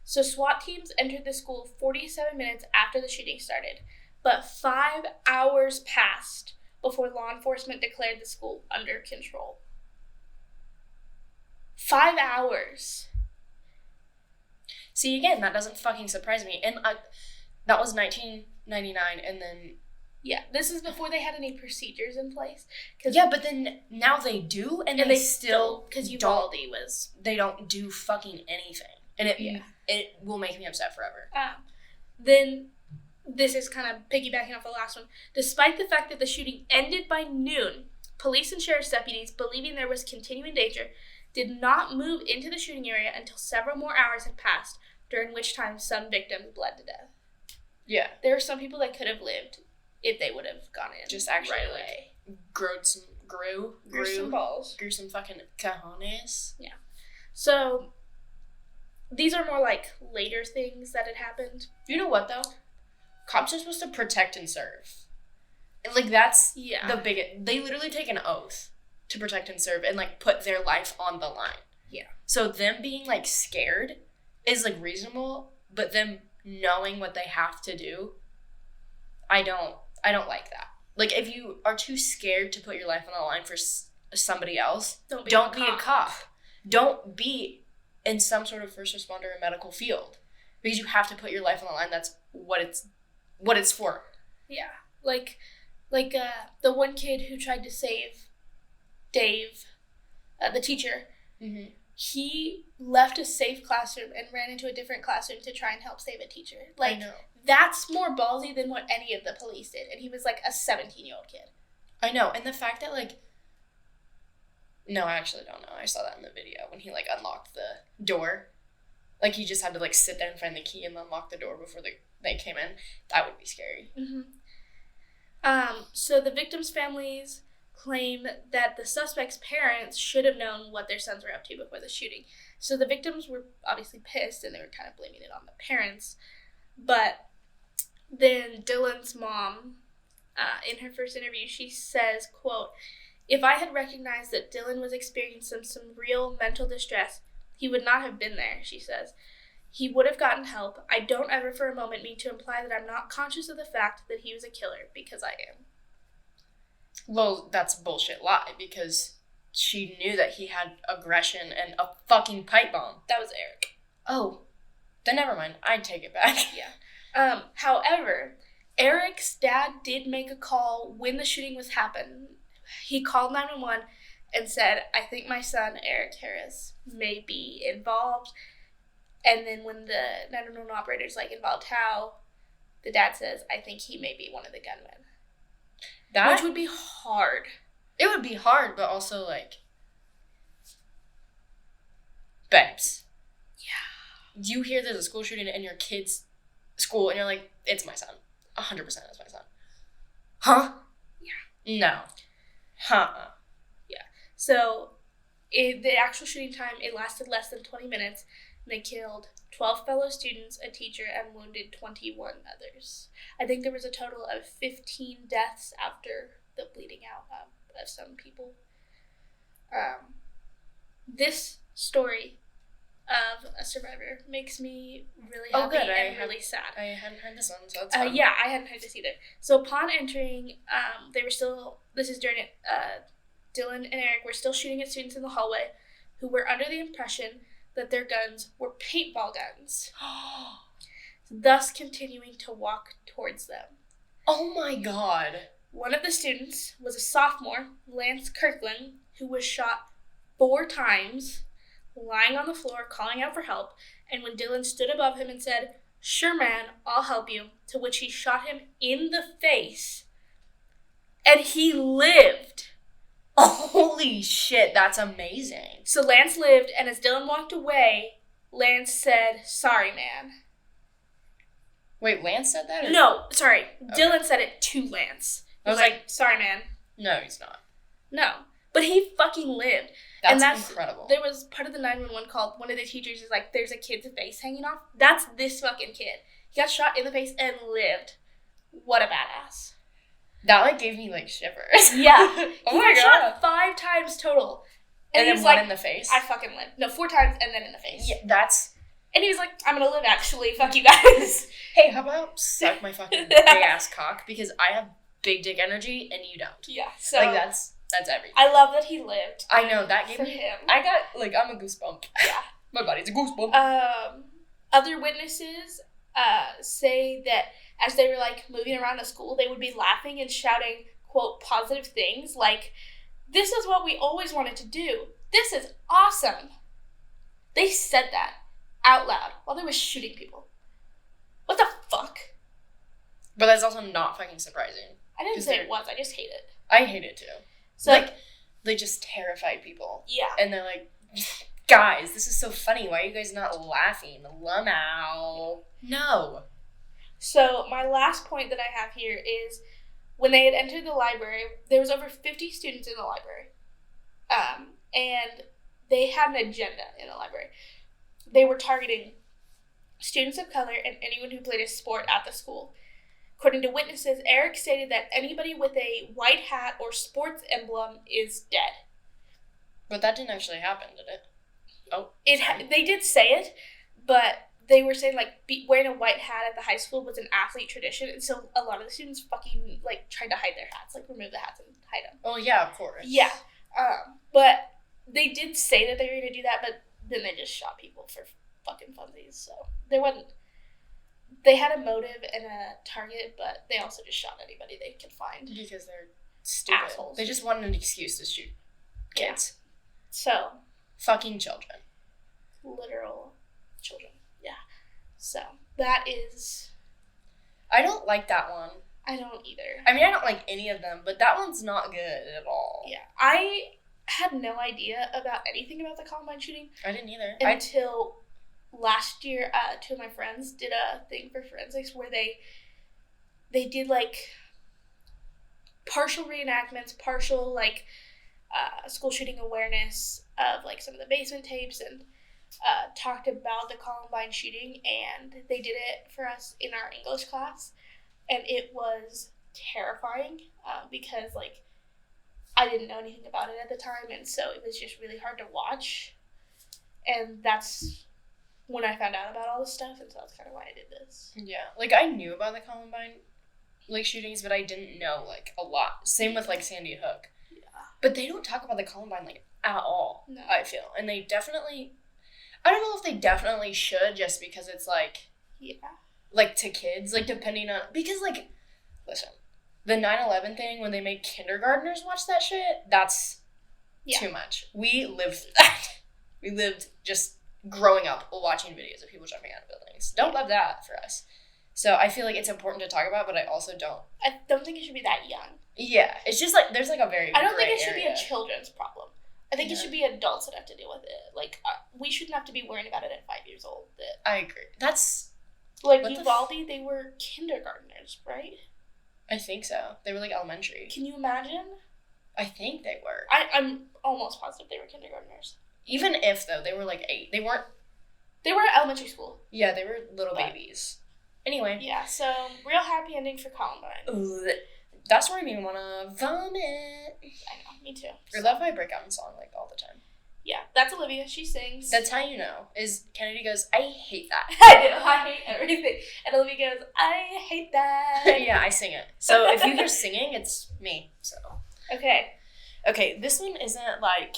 So SWAT teams entered the school 47 minutes after the shooting started, but 5 hours passed before law enforcement declared the school under control. 5 hours. See, again, that doesn't fucking surprise me. And that was 1999, and then... Yeah, this is before they had any procedures in place. Yeah, but then now they do, and they still... Because Uvalde was... They don't do fucking anything. And it will make me upset forever. Then, this is kind of piggybacking off the last one. Despite the fact that the shooting ended by noon, police and sheriff's deputies, believing there was continuing danger, did not move into the shooting area until several more hours had passed, during which time some victims bled to death. Yeah. There are some people that could have lived if they would have gone in. Just actually right away. Grew some balls. Grew some fucking cojones. Yeah. So, these are more like later things that had happened. You know what, though? Cops are supposed to protect and serve. Like, that's the biggest... They literally take an oath to protect and serve and, like, put their life on the line. Yeah. So them being, like, scared is, like, reasonable, but them knowing what they have to do, I don't like that. Like, if you are too scared to put your life on the line for somebody else, don't be a cop. Don't be in some sort of first responder or medical field. Because you have to put your life on the line. That's what it's for. Yeah. Like the one kid who tried to save Dave, the teacher, Mm-hmm. he left a safe classroom and ran into a different classroom to try and help save a teacher. Like, I know. That's more ballsy than what any of the police did. And he was, like, a 17-year-old kid. I know. And the fact that, like... No, I actually don't know. I saw that in the video when he, like, unlocked the door. Like, he just had to, like, sit there and find the key and unlock the door before they came in. That would be scary. Mm-hmm. So the victims' families claim that the suspects' parents should have known what their sons were up to before the shooting. So the victims were obviously pissed, and they were kind of blaming it on the parents. But then Dylan's mom, in her first interview, she says, quote, "If I had recognized that Dylan was experiencing some real mental distress, he would not have been there," she says. "He would have gotten help. I don't ever for a moment mean to imply that I'm not conscious of the fact that he was a killer, because I am." Well, that's a bullshit lie, because she knew that he had aggression and a fucking pipe bomb. That was Eric. Oh, then never mind. I'd take it back. Yeah. However, Eric's dad did make a call when the shooting was happening. He called 911 and said, "I think my son, Eric Harris, may be involved." And then when the 911 operator's like, "Involved how?" the dad says, "I think he may be one of the gunmen." Which would be hard. It would be hard, but also, like... Babes. Yeah. You hear there's a school shooting in your kid's school, and you're like, it's my son. 100% it's my son. Huh? Yeah. No. Huh. Yeah. So, the actual shooting time, it lasted less than 20 minutes, and they killed 12 fellow students, a teacher, and wounded 21 others. I think there was a total of 15 deaths after the bleeding out of some people. This story of a survivor makes me really happy and really sad. I hadn't heard this one, so it's fun. Yeah, I hadn't heard this either. So upon entering, they were still, this is during it, Dylan and Eric were still shooting at students in the hallway who were under the impression that their guns were paintball guns, thus continuing to walk towards them. Oh my god. One of the students was a sophomore, Lance Kirkland, who was shot 4 times, lying on the floor, calling out for help, and when Dylan stood above him and said, "Sure, man, I'll help you," to which he shot him in the face, and he lived. Holy shit, that's amazing. So Lance lived, and as Dylan walked away, Lance said, "Sorry, man." Wait, Lance said that? No, sorry. Okay. Dylan said it to Lance. He was like, "Sorry, man." No, he's not. No. But he fucking lived. That's incredible. There was part of the 911 call, one of the teachers is like, "There's a kid's face hanging off." That's this fucking kid. He got shot in the face and lived. What a badass. That, like, gave me, like, shivers. Yeah. Oh he my got god. shot 5 times total. And he then was one like, in the face? "I fucking lived." No, 4 times and then in the face. Yeah, that's... And he was like, "I'm gonna live, actually. Fuck you guys." Hey, how about suck my fucking big-ass cock? Because I have big dick energy and you don't. Yeah, so... Like, that's everything. I love that he lived. I know, that gave me... him. I got, like, I'm a goosebump. Yeah. My body's a goosebump. Other witnesses say that as they were, like, moving around the school, they would be laughing and shouting, quote, positive things, like, "This is what we always wanted to do. This is awesome." They said that out loud while they were shooting people. What the fuck? But that's also not fucking surprising. I didn't say it was. I just hate it. I hate it, too. So, like, they just terrified people. Yeah. And they're like, "Guys, this is so funny. Why are you guys not laughing? Lumow." No. So my last point that I have here is when they had entered the library, there was over 50 students in the library. And they had an agenda in the library. They were targeting students of color and anyone who played a sport at the school. According to witnesses, Eric stated that anybody with a white hat or sports emblem is dead. But that didn't actually happen, did it? Oh. They did say it, but they were saying, like, wearing a white hat at the high school was an athlete tradition, and so a lot of the students fucking, like, tried to hide their hats, like, remove the hats and hide them. Oh, yeah, of course. Yeah. But they did say that they were going to do that, but then they just shot people for fucking funsies, so there wasn't... They had a motive and a target, but they also just shot anybody they could find. Because they're stupid. Assholes. They just wanted an excuse to shoot kids. Yeah. So. Fucking children. Literal children. Yeah. So, that is... I don't like that one. I don't either. I mean, I don't like any of them, but that one's not good at all. Yeah. I had no idea about anything about the Columbine shooting. I didn't either. Until last year, two of my friends did a thing for forensics where they did, like, partial reenactments, partial, like, school shooting awareness of, like, some of the basement tapes, and talked about the Columbine shooting, and they did it for us in our English class, and it was terrifying, because, like, I didn't know anything about it at the time, and so it was just really hard to watch, and that's when I found out about all this stuff, and so that's kind of why I did this. Yeah, like, I knew about the Columbine, like, shootings, but I didn't know, like, a lot. Same with, like, Sandy Hook. Yeah. But they don't talk about the Columbine, like, at all, no. I feel. And they definitely... I don't know if they definitely should, just because it's, like... Yeah. Like, to kids, like, depending on... Because, like, listen, the 9/11 thing, when they made kindergartners watch that shit, that's too much. We lived through that. We lived just growing up watching videos of people jumping out of buildings. Don't love that for us. So I feel like it's important to talk about, but I also don't. I don't think it should be that young. Yeah, it's just like, there's like a very I don't think it gray should area. be a children's problem. I think it should be adults that have to deal with it. Like, we shouldn't have to be worrying about it at 5 years old. I agree. That's... Like, Uvalde, they were kindergartners, right? I think so. They were, like, elementary. Can you imagine? I think they were. I'm almost positive they were kindergartners. Even if, though, they were, like, 8. They weren't... They were at elementary school. Yeah, they were little babies. Anyway. Yeah, so, real happy ending for Columbine. Ugh. That's where I mean want to vomit. I know, me too. Or love my breakout in song, like, all the time. Yeah, that's Olivia. She sings. That's how you know. Is Kennedy goes, I hate that. I do. I hate everything. And Olivia goes, I hate that. Yeah, I sing it. So if you hear singing, it's me. So. Okay, this one isn't like...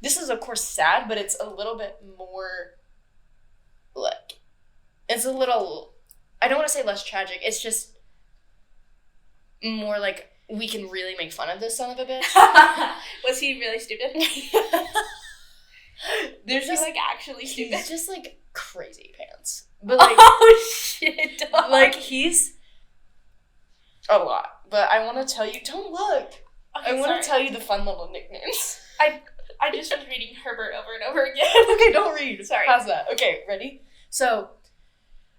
This is, of course, sad, but it's a little bit more... Like... It's a little... I don't want to say less tragic. It's just... more like, we can really make fun of this son of a bitch. Was he really stupid? There's just like actually stupid. He's just like crazy pants. But like, oh shit, dog. Like he's a lot. But I want to tell you. Don't look. Okay, I want to tell you the fun little nicknames. I just was reading Herbert over and over again. Okay, don't read. Sorry. How's that? Okay, ready? So,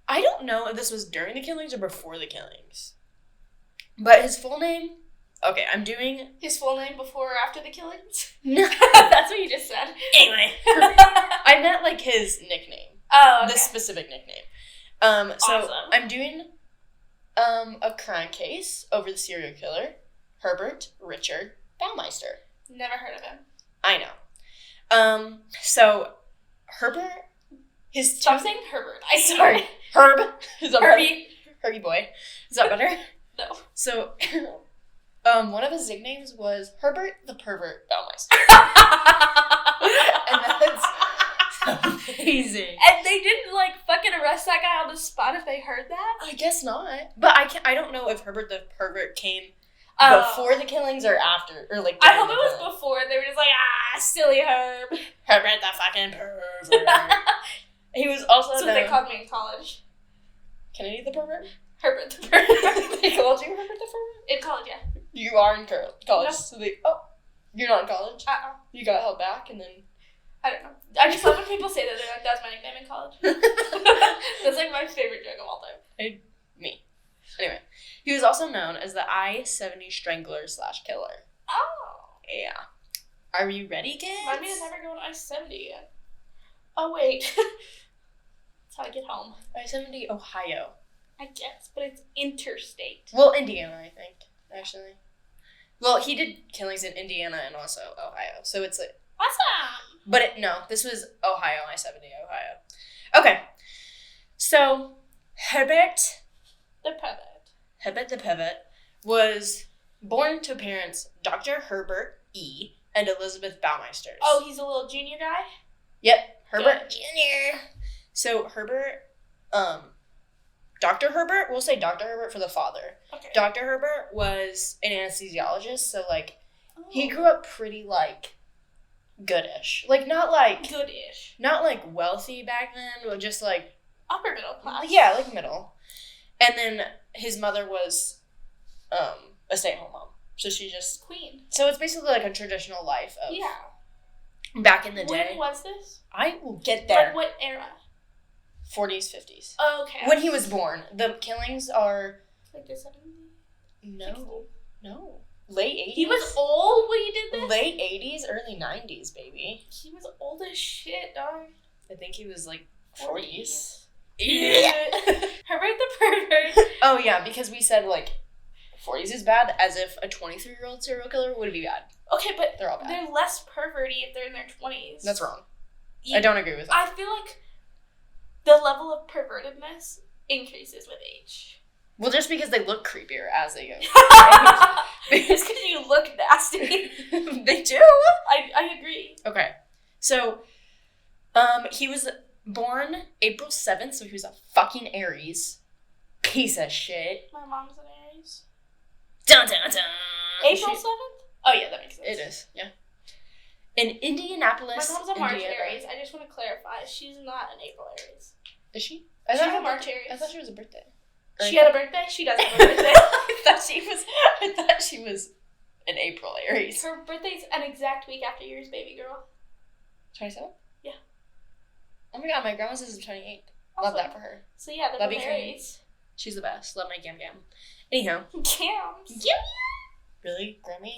I don't know if this was during the killings or before the killings. But his full name... Okay, I'm doing... His full name before or after the killings? No. That's what you just said. Anyway. I meant, like, his nickname. Oh, okay. This specific nickname. So, awesome. I'm doing a crime case over the serial killer, Herbert Richard Baumeister. Never heard of him. I know. So, Herbert... Stop saying Herbert. Sorry. Herb. Is that Herbie. Better? Herbie boy. Is that better? No. So, one of his nicknames was Herbert the Pervert Baumeister. And that's amazing. And they didn't, like, fucking arrest that guy on the spot if they heard that? I guess not. But I don't know if Herbert the Pervert came before the killings or after, or like. I hope it was before. They were just like, silly Herb. Herbert the fucking pervert. He was also That's what they called me in college. Kennedy the Pervert? Herbert the Pervert. They called you Herbert the Pervert? In college, yeah. You are in college. No. So you're not in college? You got held back and then... I don't know. I just love when people say that. They're like, that's my nickname in college. That's like my favorite joke of all time. Me. Anyway. He was also known as the I-70 Strangler / Killer. Oh. Yeah. Are you ready, kids? Remind me to never go on I-70 yet. Oh, wait. That's how I get home. I-70 Ohio. I guess, but it's interstate. Well, Indiana, I think, actually. Well, he did killings in Indiana and also Ohio, so it's like... Awesome! But no, this was Ohio, I-70 Ohio. Okay, So, Herbert The pivot. the Pivot was born to parents Dr. Herbert E. and Elizabeth Baumeister. Oh, he's a little junior guy? Yep, Herbert Good. Jr. So, Herbert, Dr. Herbert, we'll say Dr. Herbert for the father. Okay. Dr. Herbert was an anesthesiologist, so, like, he grew up pretty, like, goodish. Like, not, like... Goodish. Not, like, wealthy back then, but just, like... Upper middle class. Yeah, like, middle. And then his mother was, a stay-at-home mom. So she just... Queen. So it's basically, like, a traditional life of... Yeah. Back in the day. When was this? I will get there. Like, what era? 40s, 50s. Oh, okay. When he was born. The killings are... Like the 70s? No. No. Late 80s. He was old when he did this? Late 80s, early 90s, baby. He was old as shit, dog. I think he was, like, 40s. Yeah. Herbert the Pervert. Oh, yeah, because we said, like, 40s is bad, as if a 23-year-old serial killer would be bad. Okay, but They're all bad. they're less perverty if they're in their 20s. That's wrong. I don't agree with that. I feel like the level of pervertedness increases with age. Well, just because they look creepier as they go. It's because you look nasty. They do. I agree. Okay. So, he was born April 7th, so he was a fucking Aries. Piece of shit. My mom's an Aries. Dun dun dun. April 7th? Oh, yeah, that makes sense. It is, yeah. In Indianapolis, My mom's a March Indiana. Aries. I just want to clarify. She's not an April Aries. Is she? She's a March Aries. I thought she was a birthday. She had a birthday? She does have a birthday. I thought she was an April Aries. Her birthday's an exact week after yours, baby girl. 27? Yeah. Oh my god, my grandma's is the 28th. Awesome. Love that for her. So yeah, That'd they're be Aries. She's the best. Love my Gam Gam. Anyhow. Gams. Really? Grammy?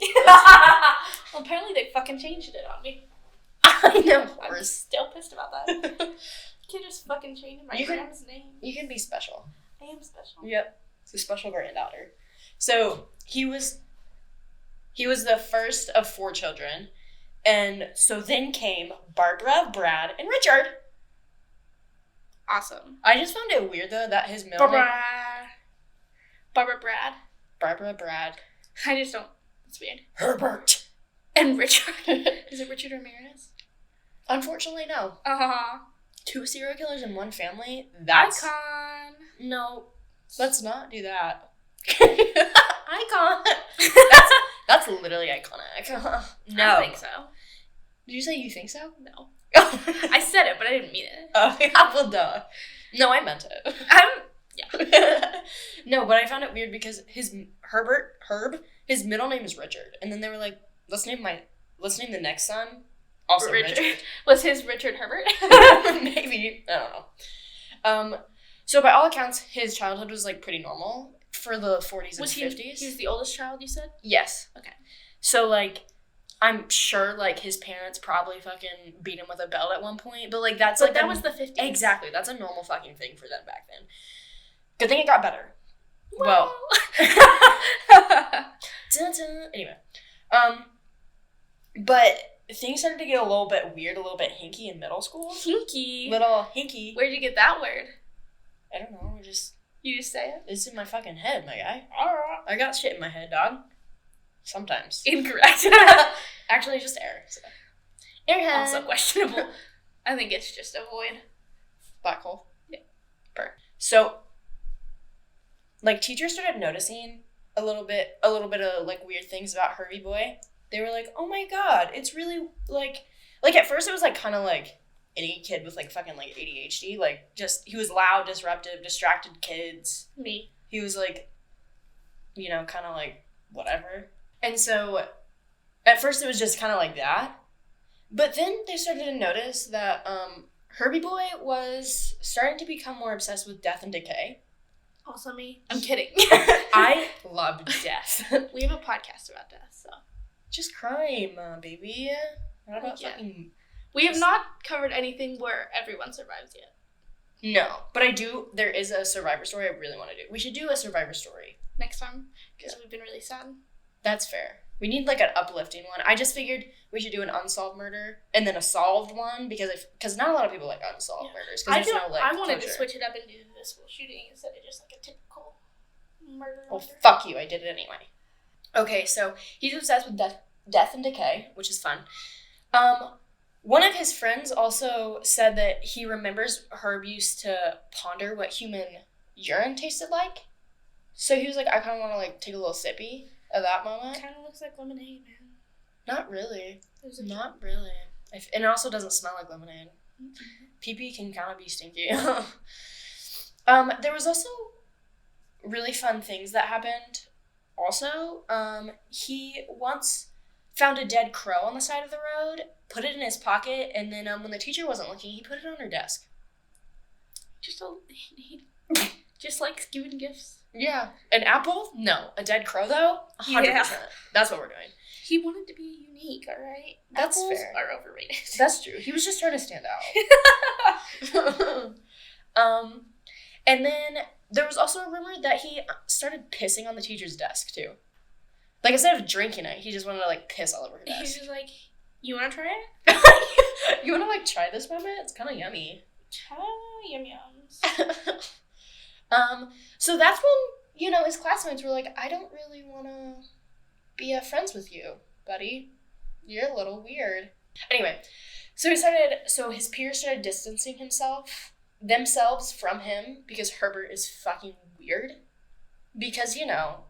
Well, apparently they fucking changed it on me. I know. I'm still pissed about that. You can't just fucking change my grandma's name. You can be special. I am special. Yep. It's a special granddaughter. So, he was the first of 4 children. And so then came Barbara, Brad, and Richard. Awesome. I just found it weird, though, that his middle name... Barbara Brad. Barbara, Brad. I just don't... It's weird. Herbert. And Richard. Is it Richard Ramirez? Unfortunately, no. 2 serial killers in one family? That's... Icon. No. Let's not do that. Icon. That's literally iconic. No. I think so. Did you say you think so? No. I said it, but I didn't mean it. Oh, yeah, well, duh. No, I meant it. Yeah. No, but I found it weird because Herb, his middle name is Richard. And then they were like, let's name the next son also Richard. Was his Richard Herbert? Maybe. I don't know. So by all accounts, his childhood was, like, pretty normal for the 40s and 50s. He was the oldest child, you said? Yes. Okay. So, like, I'm sure, like, his parents probably fucking beat him with a belt at one point, but, like, that's, but like... that was the 50s. Exactly. That's a normal fucking thing for them back then. Good thing it got better. Well. Anyway. But things started to get a little bit weird, a little bit hinky in middle school. Hinky? Little hinky. Where'd you get that word? I don't know. You just say it? It's in my fucking head, my guy. I got shit in my head, dog. Sometimes. Incorrect. Actually, just air. So. Airhead. Also questionable. I think it's just a void. Black hole. Yeah. So, like, teachers started noticing a little bit of, like, weird things about Herbie Boy. They were like, oh my god, it's really, like, at first it was, like, kind of, like, any kid with, like, fucking, like, ADHD. Like, just, he was loud, disruptive, distracted kids. Me. He was, like, you know, kind of, like, whatever. And so, at first it was just kind of like that. But then they started to notice that, Herbie Boy was starting to become more obsessed with death and decay. Also me. I'm kidding. I love death. We have a podcast about death, so. Just crime, baby. Not about fucking... We have not covered anything where everyone survives yet. No, but there is a survivor story I really want to do. We should do a survivor story. Next time, because we've been really sad. That's fair. We need, like, an uplifting one. I just figured we should do an unsolved murder and then a solved one because not a lot of people like unsolved murders. Because there's no, like, I wanted closure. to switch it up and do the school shooting instead of just, like, a typical murder. Well, fuck you. I did it anyway. Okay, so he's obsessed with death and decay, which is fun. One of his friends also said that he remembers Herb used to ponder what human urine tasted like. So he was like, I kind of want to, like, take a little sippy of that moment. Kind of looks like lemonade, man. Not really. Not really. And it also doesn't smell like lemonade. Mm-hmm. Pee-pee can kind of be stinky. There was also really fun things that happened. Also, he once found a dead crow on the side of the road, put it in his pocket, and then when the teacher wasn't looking, he put it on her desk. Just like giving gifts. Yeah. An apple? No. A dead crow, though? 100%. Yeah. That's what we're doing. He wanted to be unique, all right? That's Apples fair. Are overrated. That's true. He was just trying to stand out. And then there was also a rumor that he started pissing on the teacher's desk, too. Like, instead of drinking it, he just wanted to, like, piss all over her desk. He's just like, you want to try it? You want to, like, try this moment? It's kind of yummy. Yum-yums. So that's when, you know, his classmates were like, I don't really want to be friends with you, buddy. You're a little weird. Anyway, so his peers started distancing themselves from him because Herbert is fucking weird. Because, you know,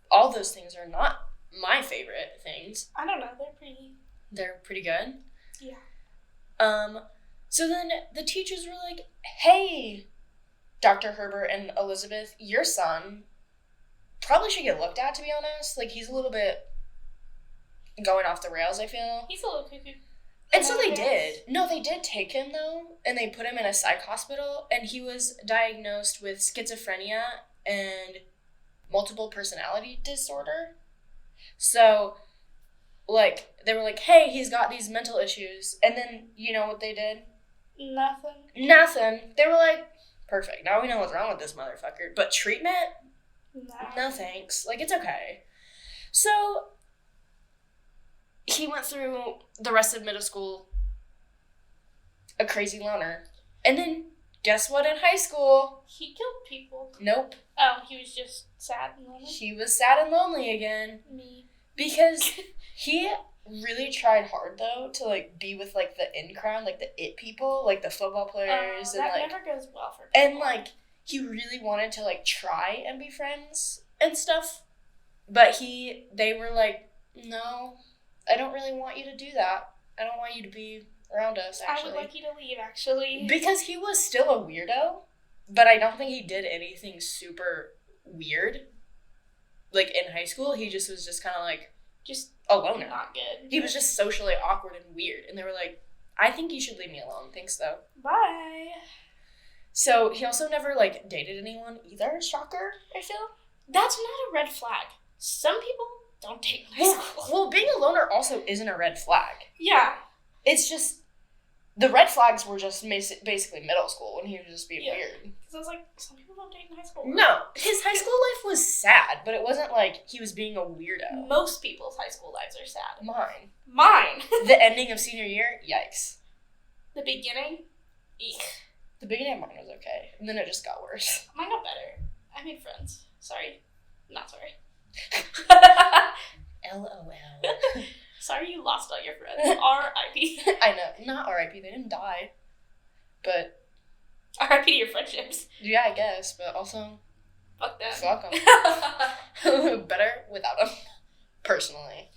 all those things are not my favorite things. I don't know, They're pretty good? Yeah. So then the teachers were like, hey, Dr. Herbert and Elizabeth, your son probably should get looked at, to be honest. Like, he's a little bit going off the rails, I feel. He's a little cuckoo. And so they did. No, they did take him, though, and they put him in a psych hospital, and he was diagnosed with schizophrenia and multiple personality disorder. So, like, they were like, hey, he's got these mental issues. And then, you know what they did? Nothing. They were like, perfect. Now we know what's wrong with this motherfucker. But treatment? No thanks. Like, it's okay. So, he went through the rest of middle school a crazy loner. And then, guess what in high school? He killed people. Nope. Oh, he was just sad and lonely? He was sad and lonely again. Me. Because he really tried hard, though, to, like, be with, like, the in crowd, like, the it people, like, the football players. That and, like, never goes well for people. And, like, he really wanted to, like, try and be friends and stuff. But they were like, no, I don't really want you to do that. I don't want you to be around us, actually. I would like you to leave, actually. Because he was still a weirdo, but I don't think he did anything super weird. Like, in high school, he just was just kind of, like, just a loner. Not good. He was just socially awkward and weird. And they were like, I think you should leave me alone. Thanks, though. Bye. So, he also never, like, dated anyone either. Shocker, I feel. That's not a red flag. Some people don't date in high school. Well, being a loner also isn't a red flag. Yeah. It's just, the red flags were just basically middle school when he was just being weird. Because I was like, some people don't date in high school. No, his high school life was sad, but it wasn't like he was being a weirdo. Most people's high school lives are sad. Mine. The ending of senior year, yikes. The beginning, eek. The beginning of mine was okay, and then it just got worse. Mine got better. I made friends. Sorry. Not sorry. LOL. Sorry you lost all your friends. R.I.P. I know. Not R.I.P. They didn't die. But R.I.P. to your friendships. Yeah, I guess. But also, fuck them. Fuck them. Better without them. Personally.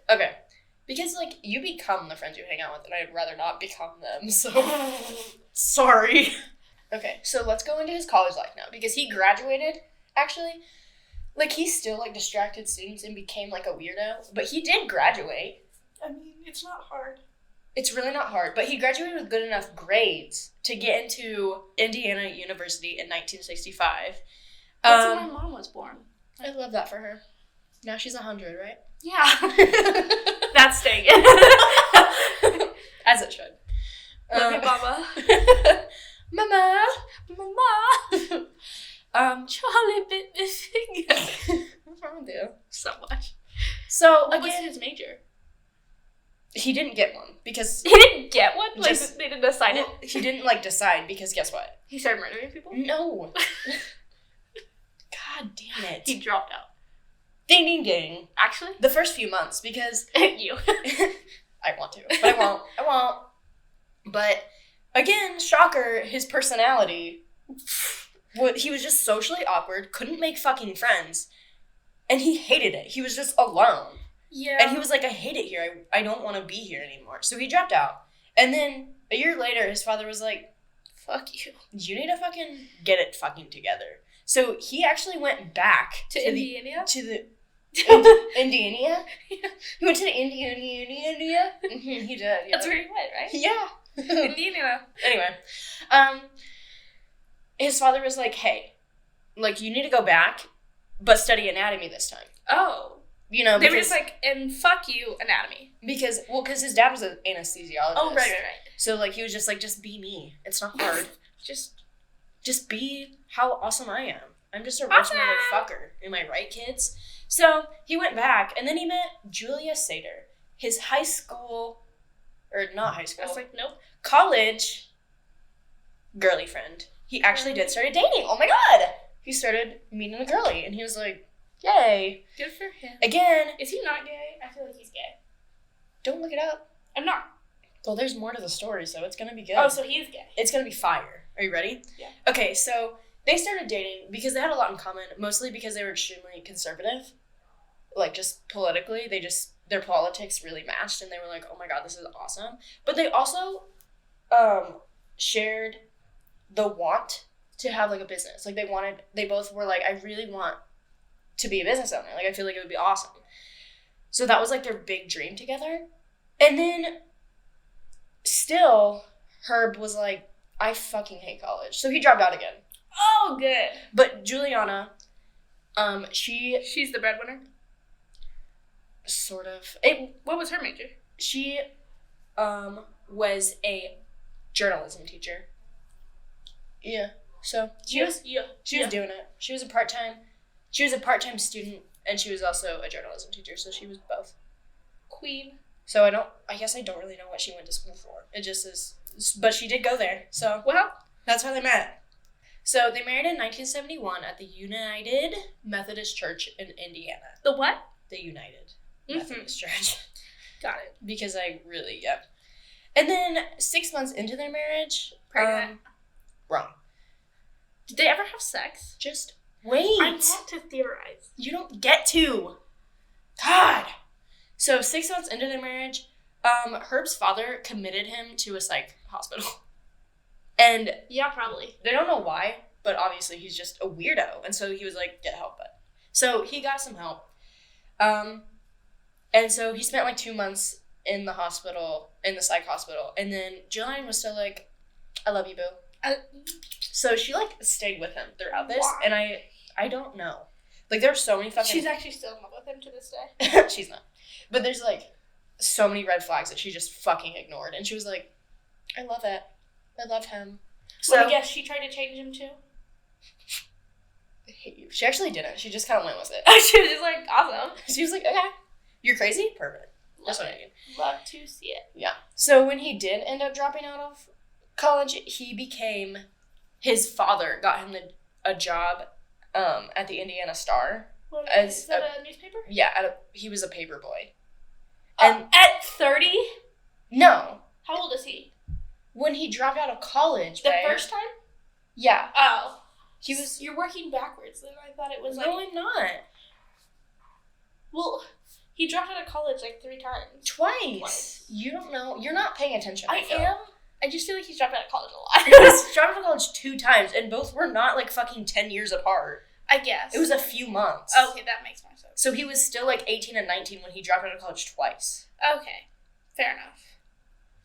Okay. Because, like, you become the friends you hang out with, and I'd rather not become them, so... Sorry. Okay, so let's go into his college life now. Because he graduated, actually... Like, he still, like, distracted students and became, like, a weirdo. But he did graduate. I mean, it's not hard. It's really not hard. But he graduated with good enough grades to get into Indiana University in 1965. That's when my mom was born. I love that for her. Now she's 100, right? Yeah. That's staying in. As it should. Love you, Mama. Mama. Charlie bit my finger. What's wrong with you? So much. So, what was his major? He didn't get one, because... He didn't get one? Like, they didn't decide it? He didn't, like, decide, because guess what? He started murdering people? No. God damn it. He dropped out. Ding, ding, ding. Actually? The first few months, because... You. I want to, but I won't. I won't. But, again, shocker, his personality... He was just socially awkward, couldn't make fucking friends, and he hated it. He was just alone. Yeah. And he was like, I hate it here. I don't want to be here anymore. So he dropped out. And then a year later, his father was like, fuck you. You need to fucking get it fucking together. So he actually went back to Indiana? Indiana? Yeah. He went to the Indiana. He did. Yeah. That's where he went, right? Yeah. Indiana. Anyway. His father was like, hey, like, you need to go back, but study anatomy this time. Oh. You know, they were just like, and fuck you, anatomy. Because his dad was an anesthesiologist. Oh, right. So, like, he was just like, just be me. It's not hard. just be how awesome I am. I'm just a rich motherfucker. Am I right, kids? So, he went back, and then he met Julia Sater, his high school, or not high school. I was like, nope. College girly friend. He actually did start dating. Oh my god! He started meeting a girly, and he was like, yay. Good for him. Again. Is he not gay? I feel like he's gay. Don't look it up. I'm not. Well, there's more to the story, so it's gonna be good. Oh, so he's gay. It's gonna be fire. Are you ready? Yeah. Okay, so they started dating because they had a lot in common, mostly because they were extremely conservative. Like, just politically, their politics really matched, and they were like, oh my god, this is awesome. But they also shared the want to have, like, a business. Like, they both were like, I really want to be a business owner. Like, I feel like it would be awesome. So that was, like, their big dream together. And then, still, Herb was like, I fucking hate college. So he dropped out again. Oh, good. But Juliana, she's the breadwinner? Sort of. What was her major? She, was a journalism teacher. Yeah. So she was doing it. She was a part-time student, and she was also a journalism teacher, so she was both. Queen. So I guess I don't really know what she went to school for. It just is, but she did go there. So well, that's how they met. So they married in 1971 at the United Methodist Church in Indiana. The what? The United Methodist Church. Got it. Because yeah. And then 6 months into their marriage, pregnant. Wrong. Did they ever have sex? Just wait. I want to theorize. You don't get to. God. So 6 months into their marriage, Herb's father committed him to a psych hospital. And yeah, probably. They don't know why, but obviously he's just a weirdo. And so he was like, get help. So he got some help. And so he spent like 2 months in the hospital, in the psych hospital. And then Jillian was still like, I love you, boo. So she like stayed with him throughout this. Why? And I don't know. Like, there's so many fucking... She's actually still in love with him to this day. She's not. But there's, like, so many red flags that she just fucking ignored. And she was like, I love it. I love him. So I guess she tried to change him, too? I hate you. She actually didn't. She just kind of went with it. She was just like, awesome. She was like, okay. You're crazy? Perfect. That's what I mean. Love to see it. Yeah. So when he did end up dropping out of college, his father got him a job at the Indiana Star. Is that a newspaper? Yeah, he was a paper boy. And at 30? No. How old is he? When he dropped out of college, The first time? Yeah. Oh. You're working backwards, then I thought it was like... No, I'm not. Well, he dropped out of college like 3 times. Twice. You don't know. You're not paying attention. I am. I just feel like he's dropped out of college a lot. He's dropped out of college 2 times, and both were not like fucking 10 years apart. I guess. It was a few months. Okay, that makes more sense. So he was still like 18 and 19 when he dropped out of college twice. Okay. Fair enough.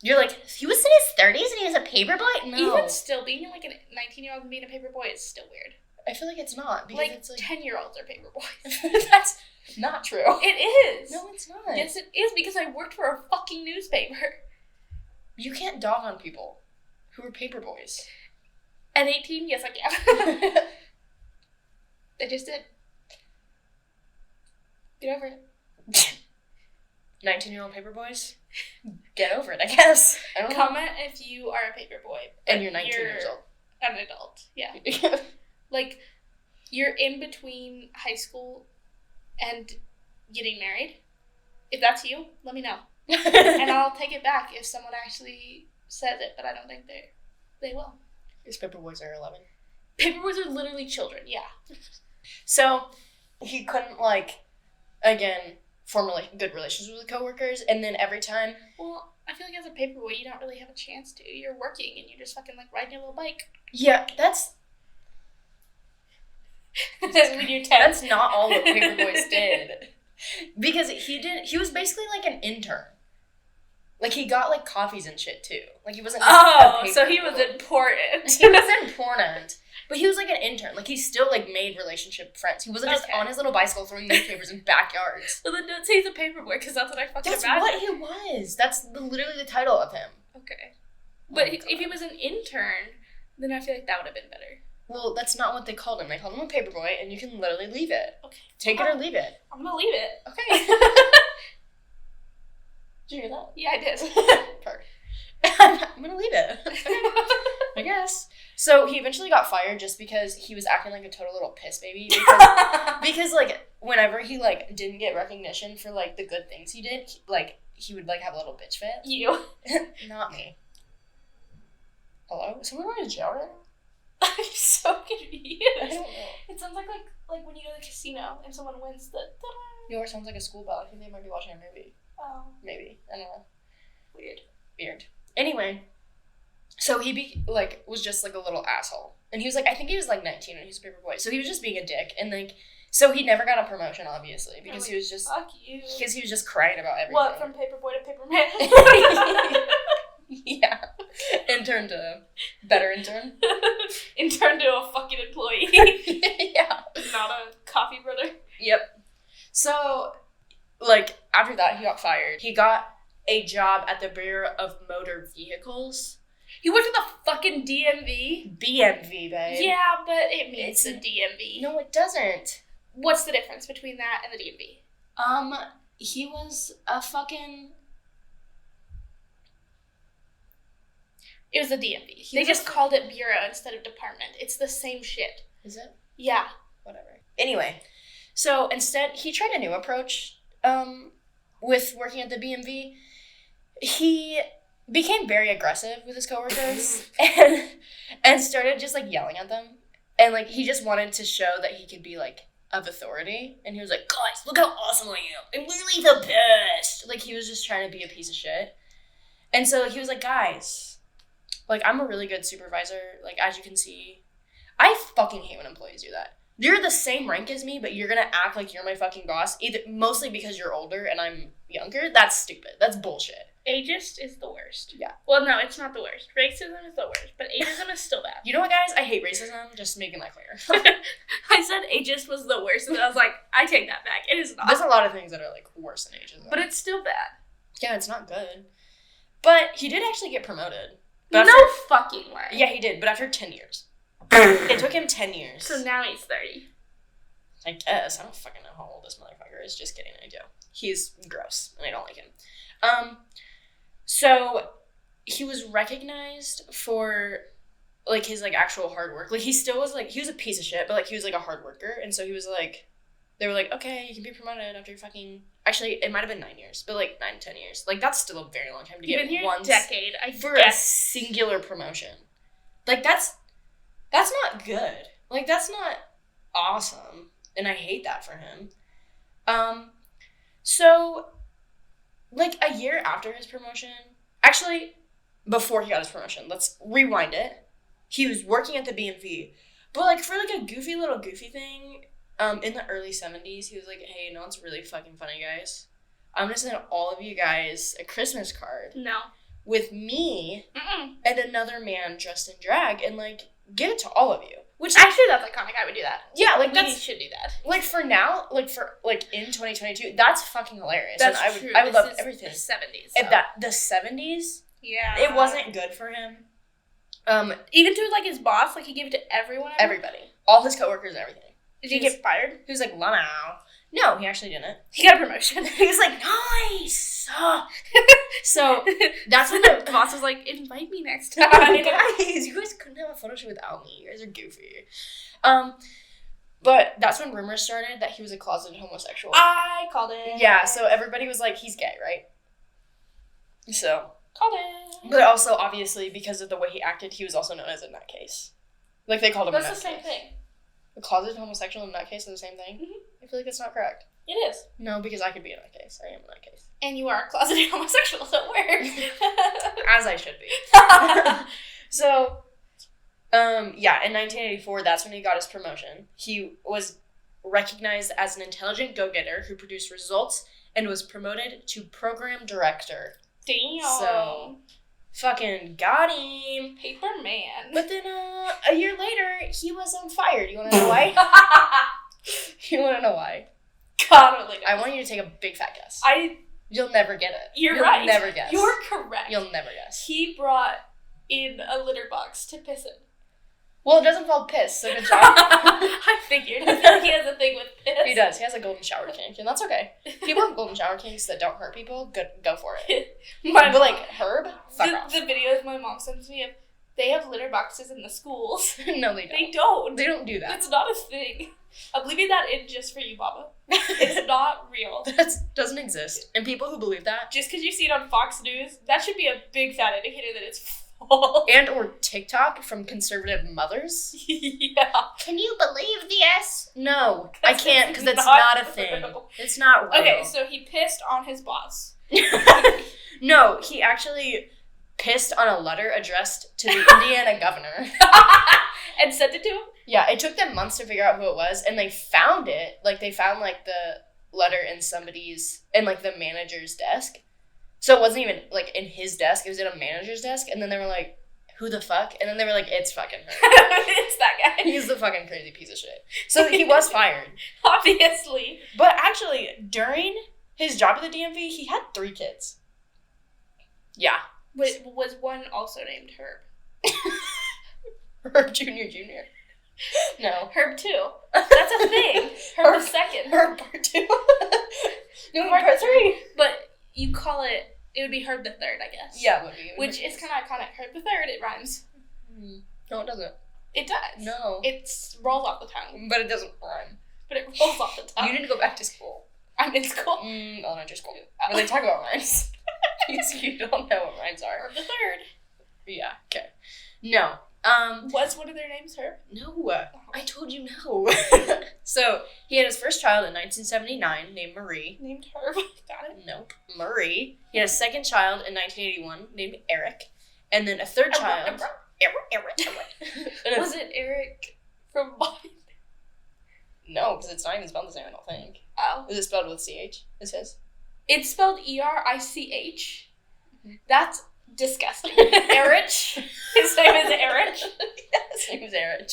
You're like, he was in his 30s and he was a paper boy? No. Even still, being like a 19-year-old and being a paper boy is still weird. I feel like it's not. Because like, it's like 10-year-olds are paper boys. That's not true. It is. No, it's not. Yes, it is, because I worked for a fucking newspaper. You can't dog on people who are paper boys. At 18, yes, I can. I just did. Get over it. 19-year-old paper boys, get over it, I guess. I don't Comment if you are a paper boy. And you're 19 years old. An adult, yeah. Like, you're in between high school and getting married. If that's you, let me know. And I'll take it back if someone actually says it, but I don't think they will. Because paper boys are 11. Paper boys are literally children, yeah. So, he couldn't, again, form good relations with the coworkers, and then every time... Well, I feel like as a paper boy, you don't really have a chance to. You're working, and you're just fucking, riding your little bike. Yeah, that's... When you're 10. That's not all what paper boys did. Because he was basically an intern. He got, coffees and shit, too. He wasn't just a paper so he was boy. important. He was important. But he was, an intern. He still, made relationship friends. He wasn't just on his little bicycle throwing newspapers in backyards. Well, then don't say he's a paper boy, because that's what I fucking That's imagine. what he was. That's literally the title of him. Okay. But if he was an intern, then I feel like that would have been better. Well, that's not what they called him. They called him a paper boy, and you can literally leave it. Okay. Take it or leave it. I'm gonna leave it. Okay. Did you hear that? Yeah, I did. Perfect. I'm gonna leave it. I guess. So he eventually got fired just because he was acting like a total little piss baby. Because whenever he didn't get recognition for the good things he did, he would have a little bitch fit. You. Not me. Hello? Is someone going to jail right now? I'm so confused. I don't know. It sounds like when you go to the casino and someone wins the. You know, it sounds like a school bell. I think they might be watching a movie. Oh. Maybe. I don't know. Weird. Anyway, so he was just a little asshole, and he was I think he was 19 when he was a paper boy, so he was just being a dick, and so he never got a promotion, obviously, because he was just fuck you. Because he was just crying about everything. What, from paper boy to paper man? Yeah. Intern to better intern. Intern to a fucking employee. Yeah. Not a coffee brother. Yep. So, after that, he got fired. He got a job at the Bureau of Motor Vehicles. He worked at the fucking DMV? BMV, babe. Yeah, but it means the DMV. No, it doesn't. What's the difference between that and the DMV? He was a fucking... It was the DMV. They just called it Bureau instead of Department. It's the same shit. Is it? Yeah. Whatever. Anyway, so instead, he tried a new approach with working at the BMV. He became very aggressive with his coworkers and started just yelling at them. And he just wanted to show that he could be of authority. And he was like, guys, look how awesome I am. I'm literally the best. He was just trying to be a piece of shit. And so he was like, guys, I'm a really good supervisor. As you can see, I fucking hate when employees do that. You're the same rank as me, but you're gonna act like you're my fucking boss, mostly because you're older and I'm younger. That's stupid. That's bullshit. Ageist is the worst. Yeah. Well, no, it's not the worst. Racism is the worst, but ageism is still bad. You know what, guys? I hate racism. Just making that clear. I said ageist was the worst, and I was like, I take that back. It is not. There's a lot of things that are worse than ageism. But it's still bad. Yeah, it's not good. But he did actually get promoted. No fucking way. Yeah, he did, but after 10 years. It took him 10 years. So now he's 30. I guess. I don't fucking know how old this motherfucker is. Just kidding, I do. He's gross, and I don't like him. So he was recognized for his actual hard work. He still was he was a piece of shit, but he was a hard worker, and so he was they were okay, you can be promoted after fucking... Actually, it might have been 9 years, but 9 to 10 years. That's still a very long time to get one decade. For a singular promotion. That's not good. That's not awesome, and I hate that for him. So, a year after his promotion... Actually, before he got his promotion, let's rewind it. He was working at the BMV, but for a goofy thing... in the early 70s, he was hey, you know what's really fucking funny, guys? I'm gonna send all of you guys a Christmas card. No. With me Mm-mm. and another man dressed in drag and, give it to all of you. Which, actually, that's iconic. I would do that. Yeah, we should do that. For now, for, in 2022, that's fucking hilarious. That's and true. I would love everything. The 70s. So. The 70s? Yeah. It wasn't good for him. Even to, his boss, he gave it to everyone? Everybody. All his coworkers and everything. Did he get fired? He was like, wow. No, he actually didn't. He got a promotion. He was like, nice! So, that's when the boss was like, invite me next time. guys, you guys couldn't have a photo shoot without me. You guys are goofy. But that's when rumors started that he was a closeted homosexual. I called it. Yeah, so everybody was like, he's gay, right? So. Called it. But also, obviously, because of the way he acted, he was also known as a nutcase. Like, they called him That's a the nutcase. same thing. A closeted homosexual and a nutcase are the same thing? Mm-hmm. I feel like that's not correct. It is. No, because I could be a nutcase. I am a nutcase. And you are a closeted homosexual, so it works. As I should be. So, yeah, in 1984, that's when he got his promotion. He was recognized as an intelligent go-getter who produced results and was promoted to program director. Damn. So, fucking got him. Paper man. But then, a year later, he was fired. You want to know why? You want to know why? God only knows. I want you to take a big fat guess. You'll never get it. You'll You'll never guess. You're correct. You'll never guess. He brought in a litter box to piss in. Well, it doesn't involve piss, so good job. I figured. I feel like he has a thing with piss. He does. He has a golden shower kink, and that's okay. People have golden shower kinks that don't hurt people. Go for it. But like Herb, fuck off. The videos my mom sends me of, they have litter boxes in the schools. No, they don't. They don't. They don't do that. It's not a thing. I'm leaving that in just for you, Mama. It's not real. That doesn't exist. And people who believe that, Just because you see it on Fox News, that should be a big fat indicator that it's false. and or TikTok from conservative mothers. Yeah. Can you believe this? No, I 'Cause can't, it's because it's not not a thing. real. It's not real. Okay, so he pissed on his boss. No, he actually pissed on a letter addressed to the Indiana governor. And sent it to him? Yeah, it took them months to figure out who it was, and they found it. Like, they found, like, the letter in the manager's desk. So it wasn't even, like, in his desk. It was in a manager's desk, and then they were like, who the fuck? And then they were like, it's fucking her. It's that guy. He's the fucking crazy piece of shit. So he was fired. Obviously. But actually, during his job at the DMV, he had 3 kids. Yeah. Was one also named Herb? Herb Jr. No. Herb 2. That's a thing. Herb the second. Herb Part 2. No, Part Part 3. But you call it would be Herb the third, I guess. Yeah, it would be. Which is kind of iconic. Herb the third, it rhymes. No, it doesn't. It does. No. It rolls off the tongue. But it doesn't rhyme. But it rolls off the tongue. You need to go back to school. I'm in school. Elementary school. Where they talk about rhymes. Because you don't know what rhymes are. Herb the third. Yeah, okay. No. Was one of their names Herb? No. I told you no. So, he had his first child in 1979 named Marie. Named Herb. Got it. Nope. Marie. He had a second child in 1981 named Eric. And then a third child. Eric. Was it Eric from Bobby? No, because it's not even spelled the same, I don't think. Oh. Is it spelled with CH? It says. It's spelled ERICH. That's disgusting. Erich. His name is Erich. Yeah, his name is Erich.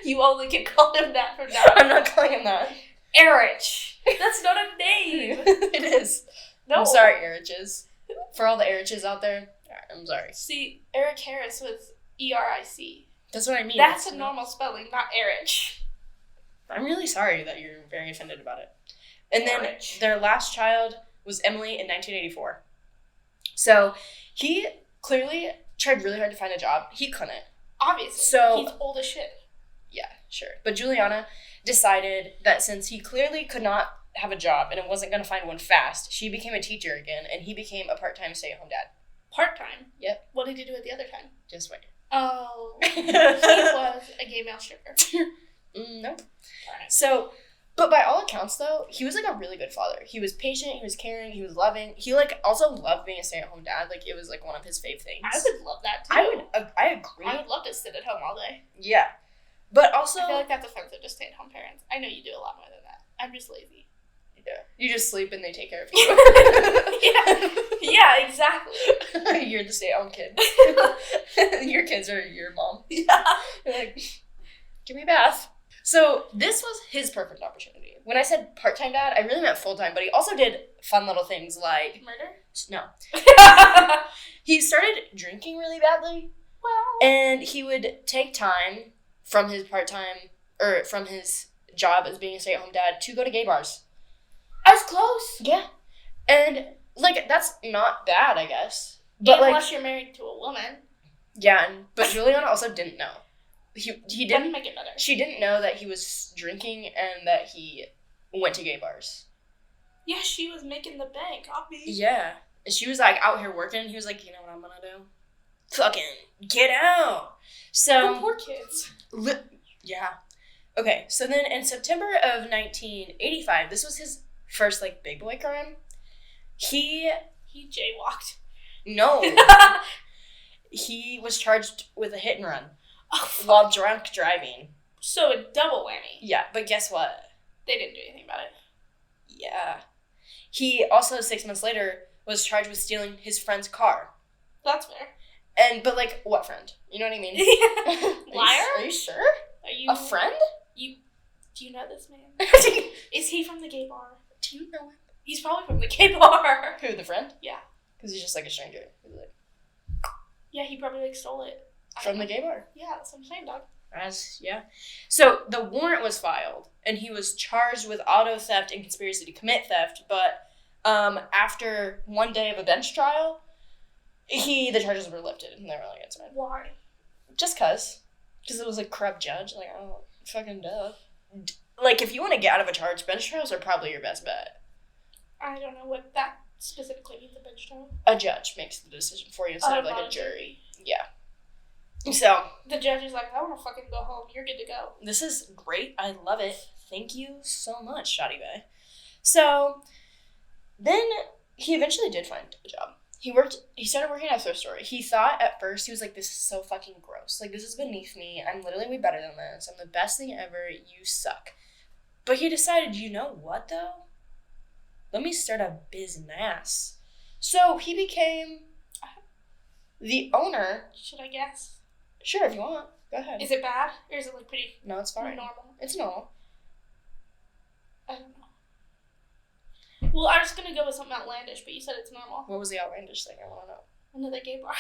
You only can call him that from now on. I'm not calling him that. Erich. That's not a name. It is. No. I'm sorry, Eriches. For all the Eriches out there, I'm sorry. See, Eric Harris was ERIC. That's what I mean. That's a normal spelling, not Erich. I'm really sorry that you're very offended about it. And then Erich. their last child was Emily in 1984. So he clearly tried really hard to find a job. He couldn't. Obviously. So he's old as shit. Yeah, sure. But Juliana decided that since he clearly could not have a job and it wasn't going to find one fast, she became a teacher again, and he became a part-time stay-at-home dad. Part-time? Yep. What did he do at the other time? Just wait. Oh. He was a gay male stripper. Nope. Right. So, but by all accounts, though, he was, like, a really good father. He was patient, he was caring, he was loving. He, like, also loved being a stay-at-home dad. Like, it was, like, one of his fave things. I would love that, too. I agree. I would love to sit at home all day. Yeah. But also... I feel like that's offensive to stay-at-home parents. I know you do a lot more than that. I'm just lazy. Yeah. You just sleep and they take care of you. Yeah, exactly. You're the stay-at-home kid. Your kids are your mom. Yeah. You're like, give me a bath. So this was his perfect opportunity. When I said part-time dad, I really meant full-time, but he also did fun little things like... Murder? No. He started drinking really badly. Well... And he would take time from his part-time, or from his job as being a stay-at-home dad to go to gay bars. I was close. Yeah. And, like, that's not bad, I guess. But, unless you're married to a woman. Yeah, but Juliana also didn't know. He didn't make it better. She didn't know that he was drinking and that he went to gay bars. Yeah, she was making the bank, obviously. Yeah. And she was, like, out here working, and he was like, you know what I'm gonna do? Fucking get out! So... The poor kids. Yeah. Okay, so then in September of 1985, this was his first, like, big boy crime. He jaywalked. No. He was charged with a hit and run while drunk driving. So a double whammy. Yeah, but guess what? They didn't do anything about it. Yeah. He also, 6 months later, was charged with stealing his friend's car. That's fair. But, like, what friend? You know what I mean? Liar? Are you sure? Are you... A friend? Do you know this man? Is he from the gay bar? Do you know him? He's probably from the gay bar. Who, the friend? Yeah. Because he's just, like, a stranger. He's like... Yeah, he probably, like, stole it. From the gay bar. Yeah, that's what I'm saying, dog. Yeah. So, the warrant was filed, and he was charged with auto theft and conspiracy to commit theft, but after one day of a bench trial, the charges were lifted, and they were like, it's fine. Why? Just cause. Because it was a corrupt judge. Like, oh, fucking duh. Like, if you want to get out of a charge, bench trials are probably your best bet. I don't know what that specifically means, a bench trial. A judge makes the decision for you instead of, like, a jury. Yeah. So. The judge is like, I want to fucking go home. You're good to go. This is great. I love it. Thank you so much, Shoddy Bay. So, then he eventually did find a job. He started working at a thrift store. He thought at first, he was like, this is so fucking gross. Like, this is beneath me. I'm literally way better than this. I'm the best thing ever. You suck. But he decided, you know what, though? Let me start a business. So, he became the owner. Should I guess? Sure, if you want. Go ahead. Is it bad? Or is it, like, pretty... No, it's fine. Normal? It's normal. I don't know. Well, I was going to go with something outlandish, but you said it's normal. What was the outlandish thing? I want to know. Another gay bar.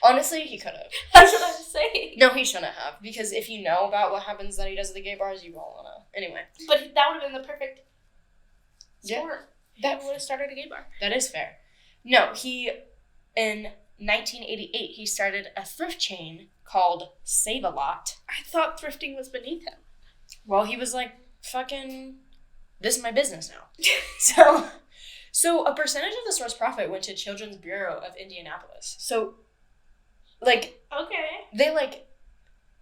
Honestly, he could have. That's what I'm saying. No, he shouldn't have. Because if you know about what happens that he does at the gay bars, you won't want to. Anyway. But that would have been the perfect sport. Yeah. He would have started a gay bar. That is fair. No, in 1988, he started a thrift chain called Save-A-Lot. I thought thrifting was beneath him. Well, he was like, fucking, this is my business now. So a percentage of the store's profit went to Children's Bureau of Indianapolis. So, like... Okay.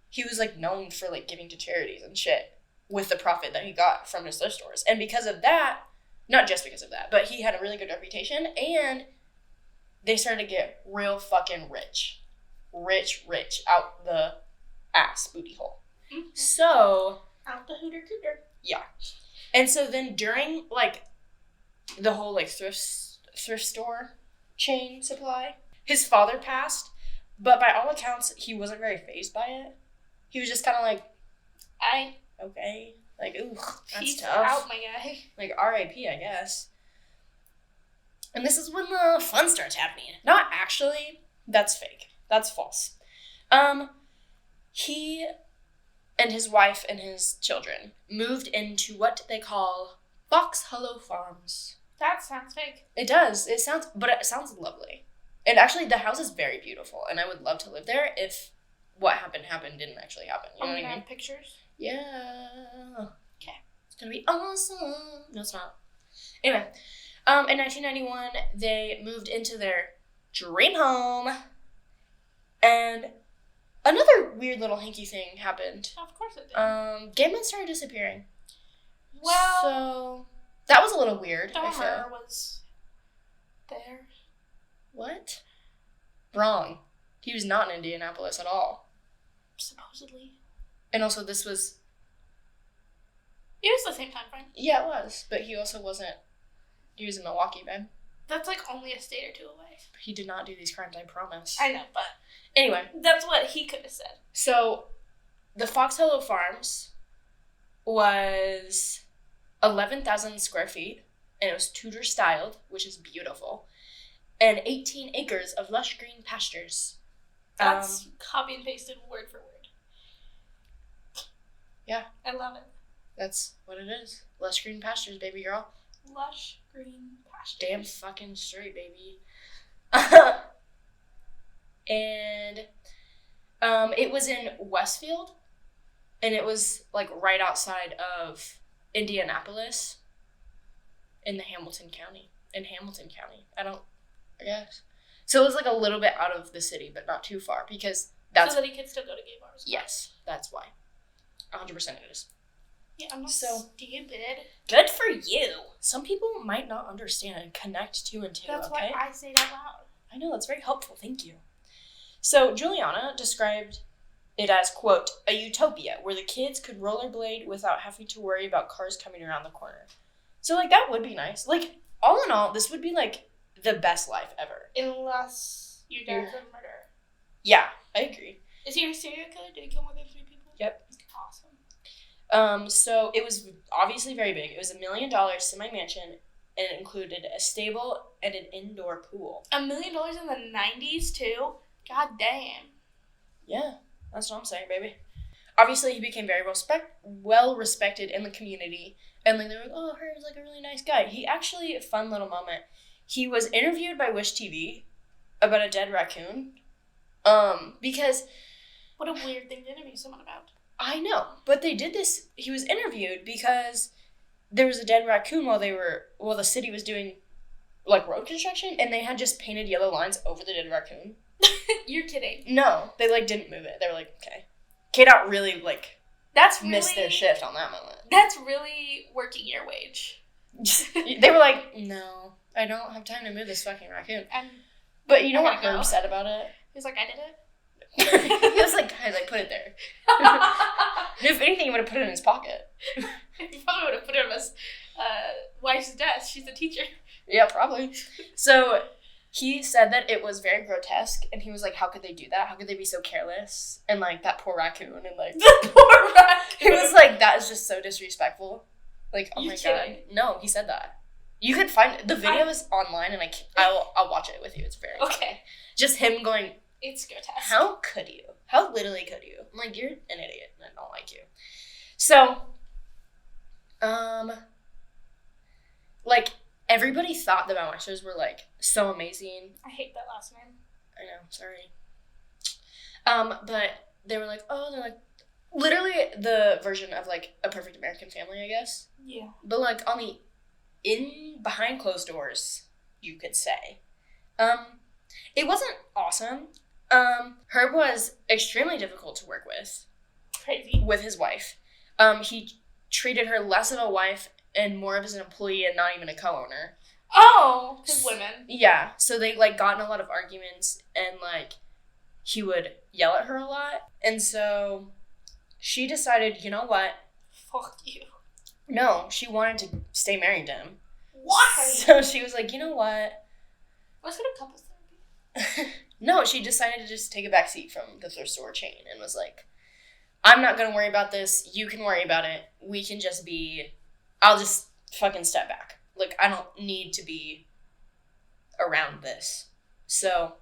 He was, like, known for, like, giving to charities and shit with the profit that he got from his thrift stores. And because of that, not just because of that, but he had a really good reputation, and they started to get real fucking rich. Rich, out the ass booty hole. Mm-hmm. So... Out the hooter cooter. Yeah. And so then during, like, the whole, like, thrift store chain supply, his father passed, but by all accounts, he wasn't very fazed by it. He was just kind of like, okay. Like, ooh, that's Peace tough. out, my guy. Like, R.I.P., I guess. And this is when the fun starts happening. Not actually. That's fake. That's false. He and his wife and his children moved into what they call Fox Hollow Farms. That sounds fake. It does. It sounds lovely. And actually, the house is very beautiful, and I would love to live there if what happened didn't actually happen. You know what I mean? Pictures? Yeah. Okay. It's gonna be awesome. No, it's not. Anyway, in 1991, they moved into their dream home, and another weird little hinky thing happened. Of course it did. Gay men started disappearing. Well... So, that was a little weird. Dahmer was there. What? Wrong. He was not in Indianapolis at all. Supposedly. And also, this was... It was the same time frame. Yeah, it was. But he also wasn't... He was in Milwaukee, babe. That's like only a state or two away. He did not do these crimes, I promise. I know, but... Anyway. That's what he could have said. So, the Fox Hollow Farms was 11,000 square feet, and it was Tudor-styled, which is beautiful, and 18 acres of lush green pastures. That's copy and pasted word for word. Yeah. I love it. That's what it is. Lush green pastures, baby girl. Lush green pastures. Damn fucking straight, baby. And it was in Westfield, and it was like right outside of Indianapolis in Hamilton County. I guess. So it was like a little bit out of the city, but not too far, because that's... So that he could still go to gay bars. Yes, that's why. 100% it is. Yeah, I'm not stupid. Good for you. Some people might not understand and connect two and two, That's okay? why I say it out loud. I know, that's very helpful. Thank you. So Juliana described it as, quote, a utopia where the kids could rollerblade without having to worry about cars coming around the corner. So, like, that would be nice. Like, all in all, this would be, like, the best life ever. Unless your dad's a murderer. Yeah, I agree. Is he a serial killer? Did he kill more than 3 people? Yep. Awesome. So it was obviously very big. It was $1 million semi-mansion, and it included a stable and an indoor pool. $1 million in the 90s, too? God damn. Yeah, that's what I'm saying, baby. Obviously, he became very well respected in the community, and like they were like, oh, Herb's like a really nice guy. He actually, a fun little moment, he was interviewed by Wish TV about a dead raccoon, because... What a weird thing to interview someone about. I know, but they did this, he was interviewed because there was a dead raccoon while the city was doing, like, road construction, and they had just painted yellow lines over the dead raccoon. You're kidding. No, they, like, didn't move it. They were like, okay. K-Dot really, like, missed their shift on that moment. That's really working your wage. They were like, no, I don't have time to move this fucking raccoon. But you know what Herb said about it? He's like, I did it. He was like, guys, I put it there. If anything, he would have put it in his pocket. He probably would have put it on his wife's desk. She's a teacher. Yeah, probably. So he said that it was very grotesque, and he was like, how could they do that? How could they be so careless? And, like, that poor raccoon, and, like... The poor raccoon! He was like, that is just so disrespectful. Like, oh You're my kidding. God. No, he said that. You could find... The video is online, and I'll watch it with you. It's very funny. Okay. Just him going... It's grotesque. How could you? How literally could you? I'm like, you're an idiot, and I don't like you. So, like, everybody thought the Baumeisters were, like, so amazing. I hate that last name. I know, sorry. But they were like, oh, they're like, literally the version of, like, A Perfect American Family, I guess. Yeah. But, like, behind closed doors, you could say. It wasn't awesome. Herb was extremely difficult to work with. Crazy. With his wife. He treated her less of a wife and more of as an employee and not even a co-owner. Oh, his women. Yeah. So they, like, got in a lot of arguments, and, like, he would yell at her a lot. And so she decided, you know what? Fuck you. No, she wanted to stay married to him. Why? So she was like, you know what? Was it a couples therapy? No, she decided to just take a back seat from the thrift store chain and was like, I'm not going to worry about this. You can worry about it. We can just I'll just fucking step back. Like, I don't need to be around this. So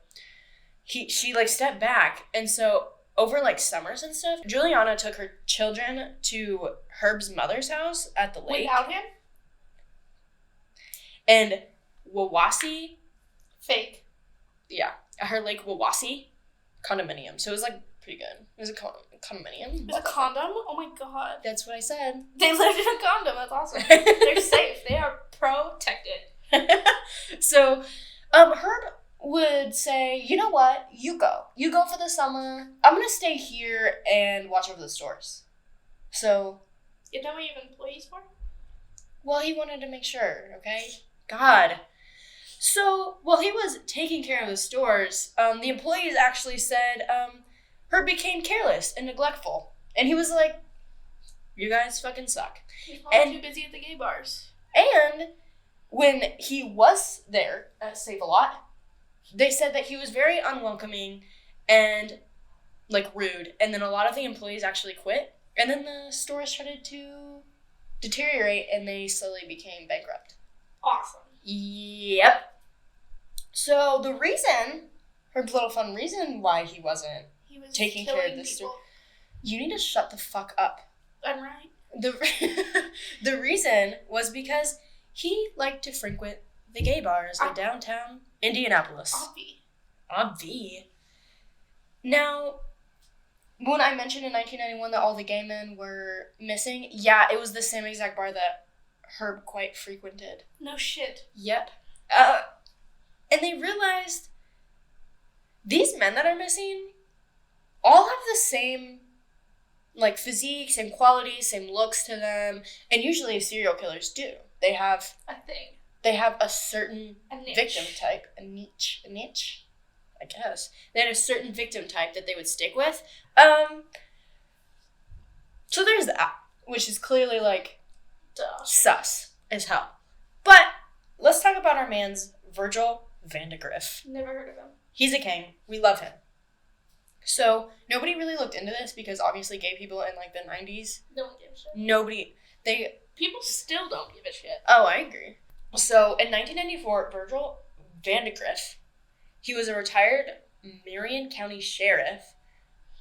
she like stepped back. And so over like summers and stuff, Juliana took her children to Herb's mother's house at the lake. Without him? And Wawasee. Fake. Yeah. Her Lake Wawasee condominium. So it was like pretty good. It was a condominium. It was a condom? Oh my god. That's what I said. They lived in a condom. That's awesome. They're safe. They are protected. So, Herb would say, you know what? You go. You go for the summer. I'm going to stay here and watch over the stores. So. You know what you have employees for? Well, he wanted to make sure, okay? God. So, while he was taking care of the stores, the employees actually said, Herb became careless and neglectful. And he was like, you guys fucking suck. He's probably too busy at the gay bars. And when he was there at Save-A-Lot, they said that he was very unwelcoming and, like, rude. And then a lot of the employees actually quit. And then the stores started to deteriorate, and they slowly became bankrupt. Awesome. Yep. So the reason, Herb's little fun reason why he wasn't taking care of this store. You need to shut the fuck up. I'm right. The reason was because he liked to frequent the gay bars in downtown Indianapolis. Obvi. Now, when I mentioned in 1991 that all the gay men were missing, yeah, it was the same exact bar that Herb quite frequented. No shit. Yep. And they realized these men that are missing all have the same, like, physique, same qualities, same looks to them, and usually serial killers do. They have a thing. They have a certain niche. Victim type, a niche, I guess. They had a certain victim type that they would stick with. So there's that, which is clearly, like, sus as hell. But let's talk about our man's Virgil Vandegrift. Never heard of him. He's a king. We love him. So nobody really looked into this because obviously gay people in, like, the 90s. No one gives a shit. People still don't give a shit. Oh, I agree. So in 1994, Virgil Vandegrift, he was a retired Marion County sheriff,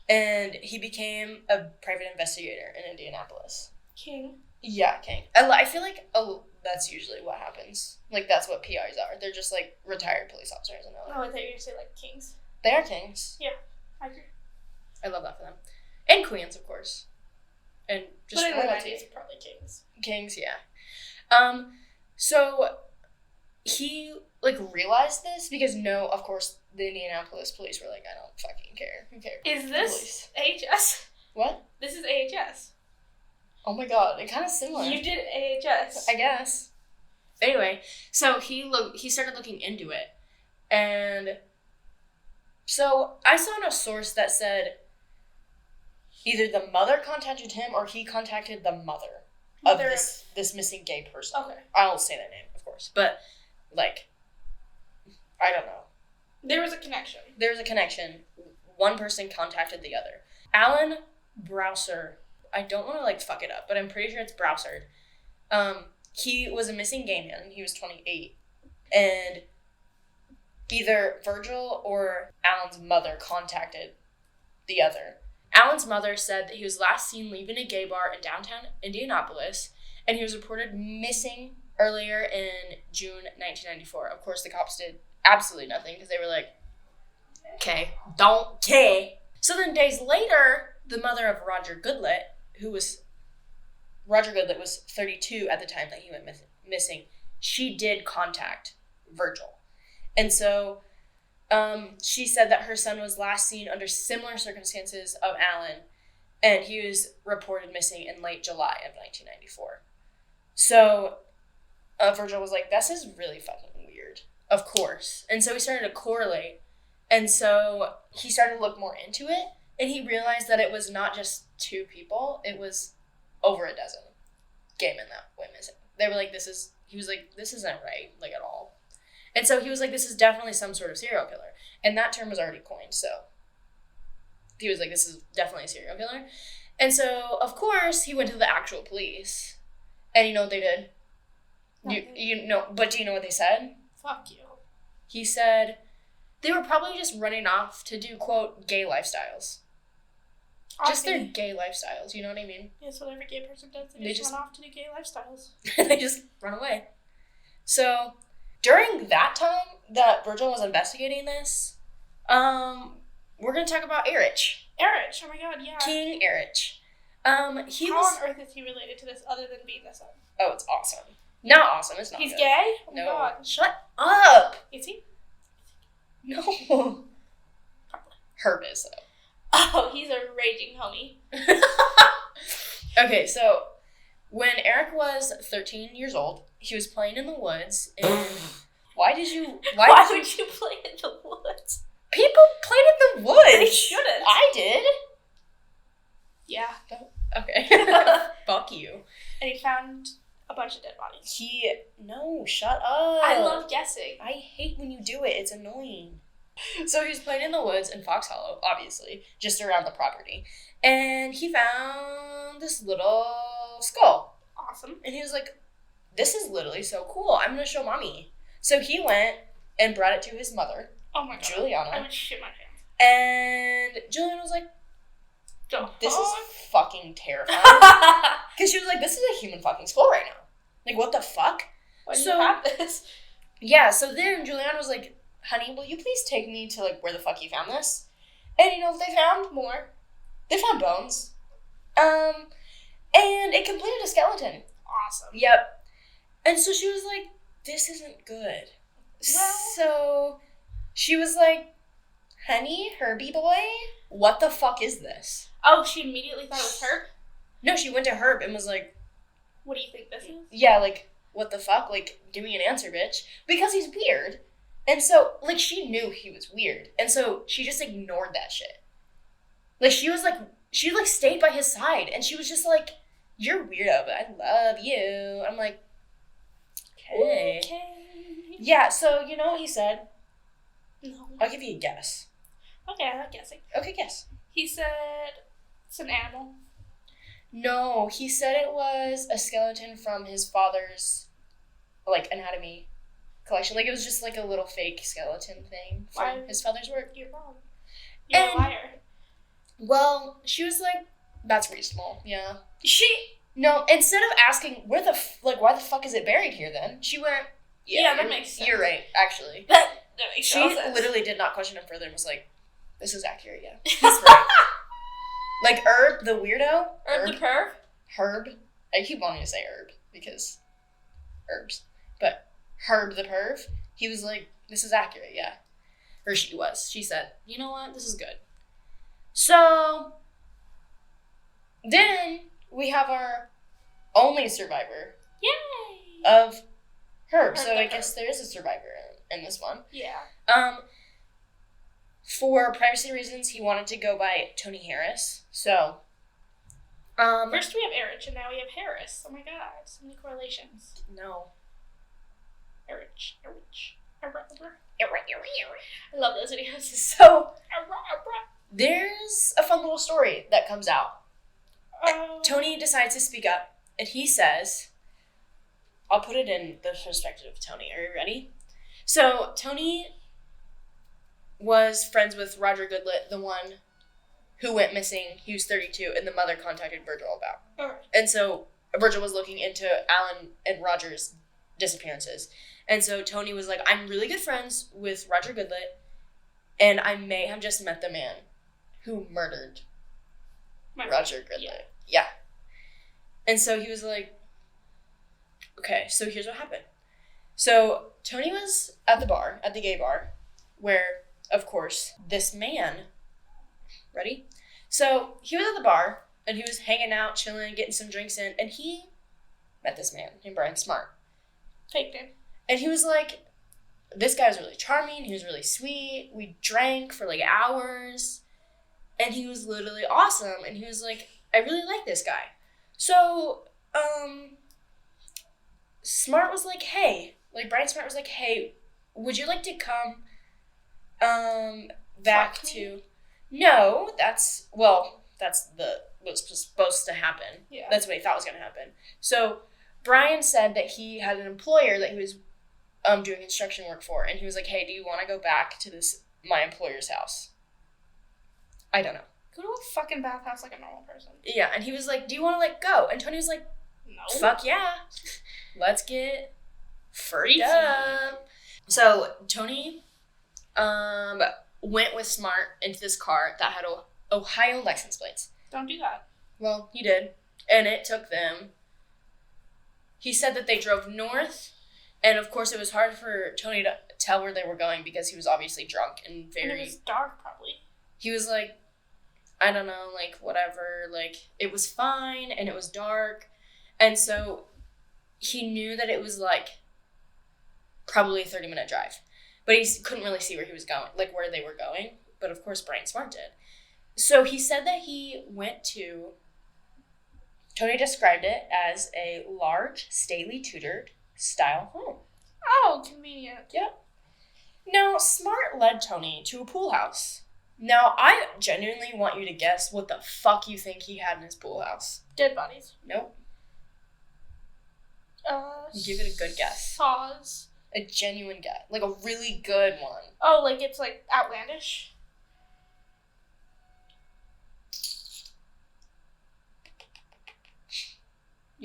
and he became a private investigator in Indianapolis. King. Yeah, king. I feel like that's usually what happens. Like, that's what PIs are. They're just, like, writerred police officers. And I thought you were going to say, like, kings. They are kings. Yeah, I agree. I love that for them. And queens, of course. And just but in the 90s, probably kings. Kings, yeah. So he, like, realized this because of course, the Indianapolis police were like, I don't fucking care. Who cares? Is this AHS? What? This is AHS. Oh my god, it kind of similar. You did AHS. I guess. Anyway, so he started looking into it. And so I saw in a source that said either the mother contacted him or he contacted the mother of this missing gay person. Okay. I won't say that name, of course. But, like, I don't know. There was a connection. One person contacted the other. Alan Browser. I don't want to, like, fuck it up, but I'm pretty sure it's Browser. He was a missing gay man. He was 28. And either Virgil or Alan's mother contacted the other. Alan's mother said that he was last seen leaving a gay bar in downtown Indianapolis, and he was reported missing earlier in June 1994. Of course, the cops did absolutely nothing because they were like, okay, don't care. So then days later, the mother of Roger Goodlett was 32 at the time that he went missing. She did contact Virgil. And so she said that her son was last seen under similar circumstances of Alan, and he was reported missing in late July of 1994. So Virgil was like, this is really fucking weird. Of course. And so he started to correlate. And so he started to look more into it, and he realized that it was not just two people, it was over a dozen gay men that went missing. They were like, this isn't right, like, at all. And so he was like, this is definitely some sort of serial killer. And that term was already coined, so he was like, this is definitely a serial killer. And so, of course, he went to the actual police. And you know what they did? But do you know what they said? Fuck you. He said they were probably just running off to do, quote, gay lifestyles. Just their gay lifestyles, you know what I mean? Yeah, that's what every gay person does. They just run off to do gay lifestyles. They just run away. So during that time that Virgil was investigating this, we're going to talk about Erich. Erich, oh my god, yeah. King Erich. How on earth is he related to this other than being the son? Oh, it's awesome. Not awesome, it's not He's good. gay? Oh no. My god. Shut up! Is he? No. Probably. Herb is, though. Oh, he's a raging homie. Okay, so when Eric was 13 years old, he was playing in the woods, and why would you play in the woods? People played in the woods. They shouldn't. I did. Yeah. Okay. Fuck you. And he found a bunch of dead bodies. No, shut up. I love guessing. I hate when you do it. It's annoying. So he was playing in the woods in Fox Hollow, obviously, just around the property. And he found this little skull. Awesome. And he was like, this is literally so cool. I'm going to show mommy. So he went and brought it to his mother. Oh my god. Juliana. I would shit my pants. And Juliana was like, this is fucking terrifying. Because she was like, this is a human fucking skull right now. Like, what the fuck? Why do you have this? Yeah, so then Juliana was like, honey, will you please take me to, like, where the fuck you found this? And you know what they found? More. They found bones. And it completed a skeleton. Awesome. Yep. And so she was like, this isn't good. Well, so she was like, honey, Herbie boy, what the fuck is this? Oh, she immediately thought it was Herb? No, she went to Herb and was like, what do you think this is? Yeah, like, what the fuck? Like, give me an answer, bitch. Because he's weird. And so, like, she knew he was weird. And so she just ignored that shit. Like, she stayed by his side. And she was just like, you're weirdo, but I love you. I'm like, okay. Yeah, so you know what he said? No. I'll give you a guess. Okay, I like guessing. Okay, guess. He said it's an animal. No, he said it was a skeleton from his father's, like, anatomy collection. Like, it was just, like, a little fake skeleton thing from his father's work. You're wrong. You're a liar. Well, she was like, that's reasonable, yeah. No, instead of asking, why the fuck is it buried here then? She went, yeah that makes sense. You're right, actually. That makes sense. She literally did not question him further and was like, this is accurate, yeah. He's right. Like, Herb, the weirdo. Herb the perv? Herb. I keep wanting to say Herb, because herbs. But Herb the perv, he was like, this is accurate, yeah. Or she was. She said, you know what, this is good. So, then we have our only survivor. Yay! Of Herb. So I guess there is a survivor in this one. Yeah. For privacy reasons, he wanted to go by Tony Harris. So, first we have Erich, and now we have Harris. Oh my god, so many correlations. No. Erich. I love those videos. So, there's a fun little story that comes out. Tony decides to speak up, and he says, I'll put it in the perspective of Tony. Are you ready? So, Tony was friends with Roger Goodlet, the one who went missing. He was 32, and the mother contacted Virgil about. Alright. And so, Virgil was looking into Alan and Roger's disappearances. And so, Tony was like, I'm really good friends with Roger Goodlet, and I may have just met the man who murdered Roger Goodlet. Yeah. And so, he was like, okay, so here's what happened. So, Tony was at the gay bar, where, of course, this man, ready? So, he was at the bar, and he was hanging out, chilling, getting some drinks in, and he met this man named Brian Smart. Faked him. And he was like, this guy was really charming, he was really sweet, we drank for like hours, and he was literally awesome, and he was like, I really like this guy. So, Smart was like, hey, like Brian Smart was like, hey, would you like to come back to... No, that's what's supposed to happen. Yeah. That's what he thought was going to happen. So Brian said that he had an employer that he was doing construction work for, and he was like, hey, do you want to go back to my employer's house? I don't know. Go to a fucking bathhouse like a normal person. Yeah, and he was like, do you want to, like, go? And Tony was like, no. Fuck yeah. Let's get freaked up. So Tony went with Smart into this car that had Ohio license plates. Don't do that. Well, he did. And it took them. He said that they drove north, and of course it was hard for Tony to tell where they were going because he was obviously drunk and very... And it was dark, probably. He was like, I don't know, like, whatever. Like, it was fine, and it was dark. And so he knew that it was, like, probably a 30-minute drive. But he couldn't really see where he was going, like, where they were going. But, of course, Brian Smart did. So he said that he went to... Tony described it as a large, stately Tudor style home. Oh, convenient. Yep. Now, Smart led Tony to a pool house. Now, I genuinely want you to guess what the fuck you think he had in his pool house. Dead bodies. Nope. Give it a good guess. Saws. A genuine guess. Like a really good one. Oh, like it's like outlandish?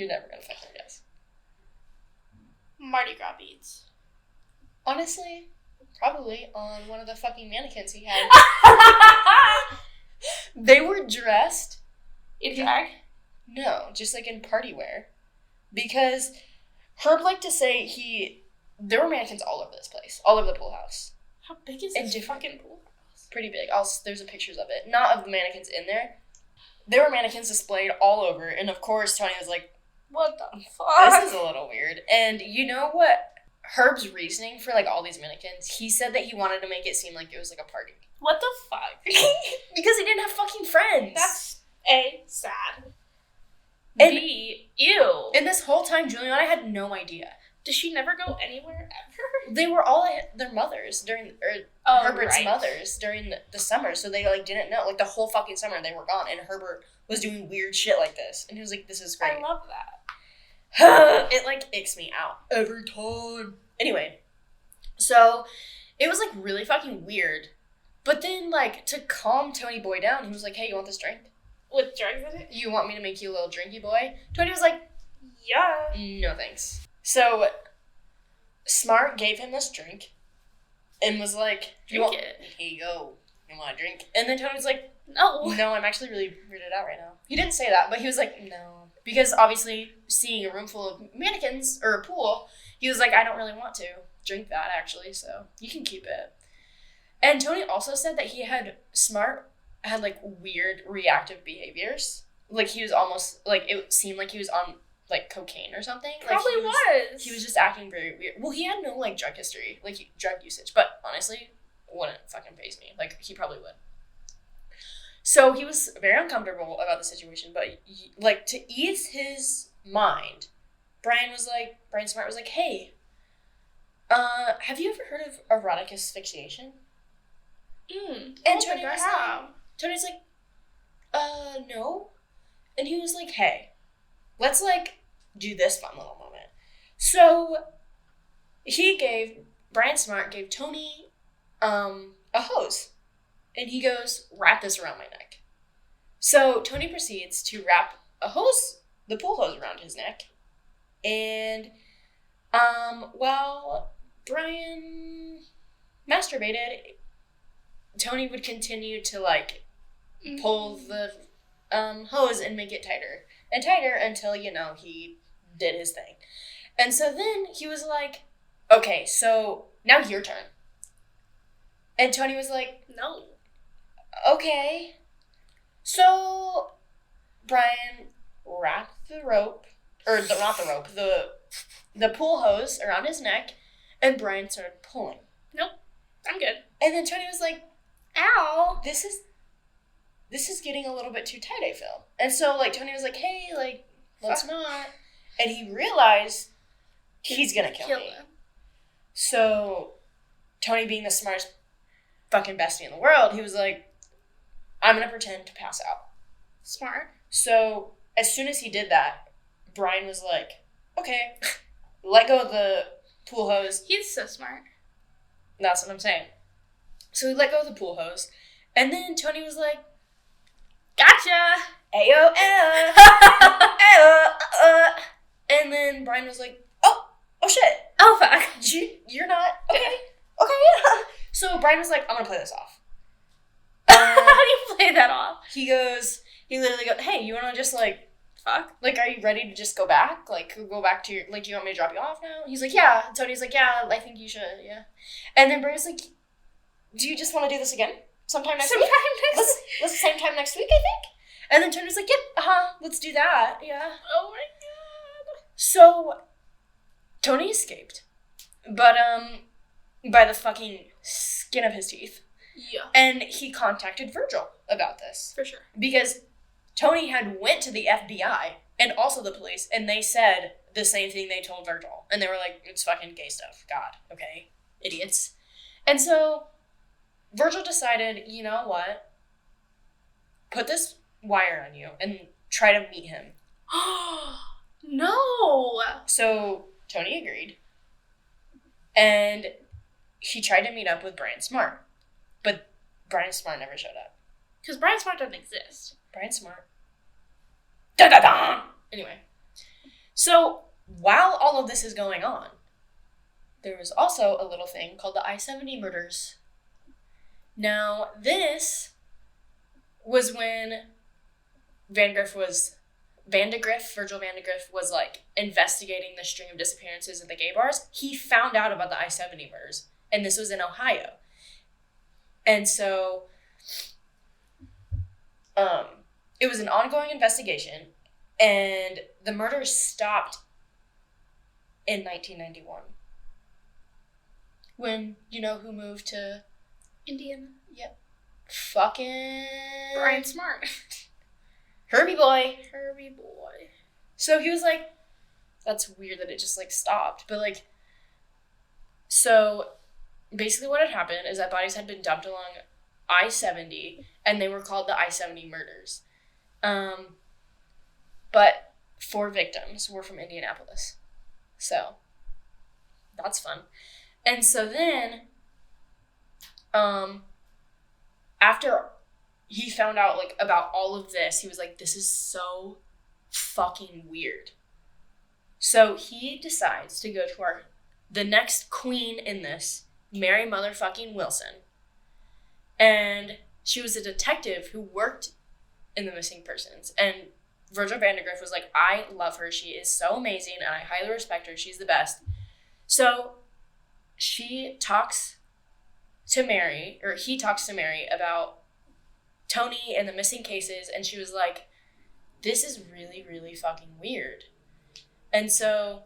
You're never gonna fucking guess. Mardi Gras beads. Honestly, probably on one of the fucking mannequins he had. They were dressed In drag? No, just like in party wear. Because Herb liked to say there were mannequins all over this place, all over the pool house. How big is this fucking pool house? Pretty big. There's pictures of it. Not of the mannequins in there. There were mannequins displayed all over, and of course Tony was like, what the fuck? This is a little weird. And you know what Herb's reasoning for like all these mannequins? He said that he wanted to make it seem like it was like a party. What the fuck? Because he didn't have fucking friends. That's A, sad. And B, ew. And this whole time, Julia and I had no idea. Does she never go anywhere ever? They were all at their mothers Herbert's mothers during the summer, so they like didn't know. Like the whole fucking summer they were gone, and Herbert was doing weird shit like this, and he was like, "This is great." I love that. It like icks me out every time. Anyway, so it was like really fucking weird, but then like to calm Tony Boy down, he was like, "Hey, you want this drink? With drugs in it? You want me to make you a little drinky boy?" Tony was like, "Yeah." "No thanks." So Smart gave him this drink and was like, Drink it. Here you go. You want a drink? And then Tony was like, No, I'm actually really weirded out right now. He didn't say that, but he was like, no. Because obviously, seeing a room full of mannequins, or a pool, he was like, I don't really want to drink that, actually, so you can keep it. And Tony also said that Smart had, like, weird reactive behaviors. Like, he was almost, like, it seemed like he was on, like, cocaine or something. Probably like, was. He was just acting very weird. Well, he had no, like, drug history, like, drug usage, but honestly, wouldn't fucking faze me. Like, he probably would. So he was very uncomfortable about the situation, but, like, to ease his mind, Brian Smart was like, hey, have you ever heard of erotic asphyxiation? And Tony's like, no. And he was like, hey, let's, like, do this fun little moment. So Brian Smart gave Tony, a hose. And he goes, wrap this around my neck. So Tony proceeds to wrap the pool hose around his neck. And, while Brian masturbated, Tony would continue to, like, pull the, hose and make it tighter and tighter until, he did his thing. And so then he was like, okay, so now your turn. And Tony was like, no. Okay. So Brian wrapped the pool hose around his neck, and Brian started pulling. Nope, I'm good. And then Tony was like, ow, this is getting a little bit too tight, I feel. And so, like, Tony was like, hey, like, let's not. And he realized he's gonna kill me. him. So Tony, being the smartest fucking bestie in the world, he was like, I'm gonna pretend to pass out. Smart. So as soon as he did that, Brian was like, okay, let go of the pool hose. He's so smart. That's what I'm saying. So he let go of the pool hose, and then Tony was like, gotcha! Ayo, and then Brian was like, oh shit. Oh, fuck. You're not, okay. So Brian was like, I'm gonna play this off. How do you play that off? He literally goes, hey, you wanna just, like, fuck? Like, are you ready to just go back? Like, go back to your, like, do you want me to drop you off now? He's like, yeah. And Tony's like, yeah, I think you should, yeah. And then Brian's like, do you just want to do this again? Sometime next week? Let's same time next week, I think. And then Tony's like, yep, let's do that, yeah. Oh my god. So, Tony escaped. But, by the fucking skin of his teeth. Yeah. And he contacted Virgil about this. For sure. Because Tony had went to the FBI and also the police, and they said the same thing they told Virgil. And they were like, it's fucking gay stuff. God, okay? Idiots. And so Virgil decided, you know what? Put this wire on you and try to meet him. No! So Tony agreed. And he tried to meet up with Brian Smart. But Brian Smart never showed up. Because Brian Smart doesn't exist. Brian Smart. Da-da-da! Anyway. So, while all of this is going on, there was also a little thing called the I-70 murders. Now, this was when Virgil Vandegrift was, like, investigating the string of disappearances at the gay bars. He found out about the I-70 murders, and this was in Ohio. And so, it was an ongoing investigation, and the murders stopped in 1991. When, you know who moved to... Indiana. Yep. Fucking... Brian Smart. Herbie boy. So he was like, that's weird that it just, like, stopped. But, like, so basically what had happened is that bodies had been dumped along I-70, and they were called the I-70 murders. But 4 victims were from Indianapolis. So, that's fun. And so then, after he found out, like, about all of this, he was like, this is so fucking weird. So he decides to go to the next queen in this, Mary motherfucking Wilson. And she was a detective who worked in the missing persons. And Virgil Vandegrift was like, I love her. She is so amazing, and I highly respect her. She's the best. So he talks to Mary about Tony and the missing cases, and she was like, this is really, really fucking weird. And so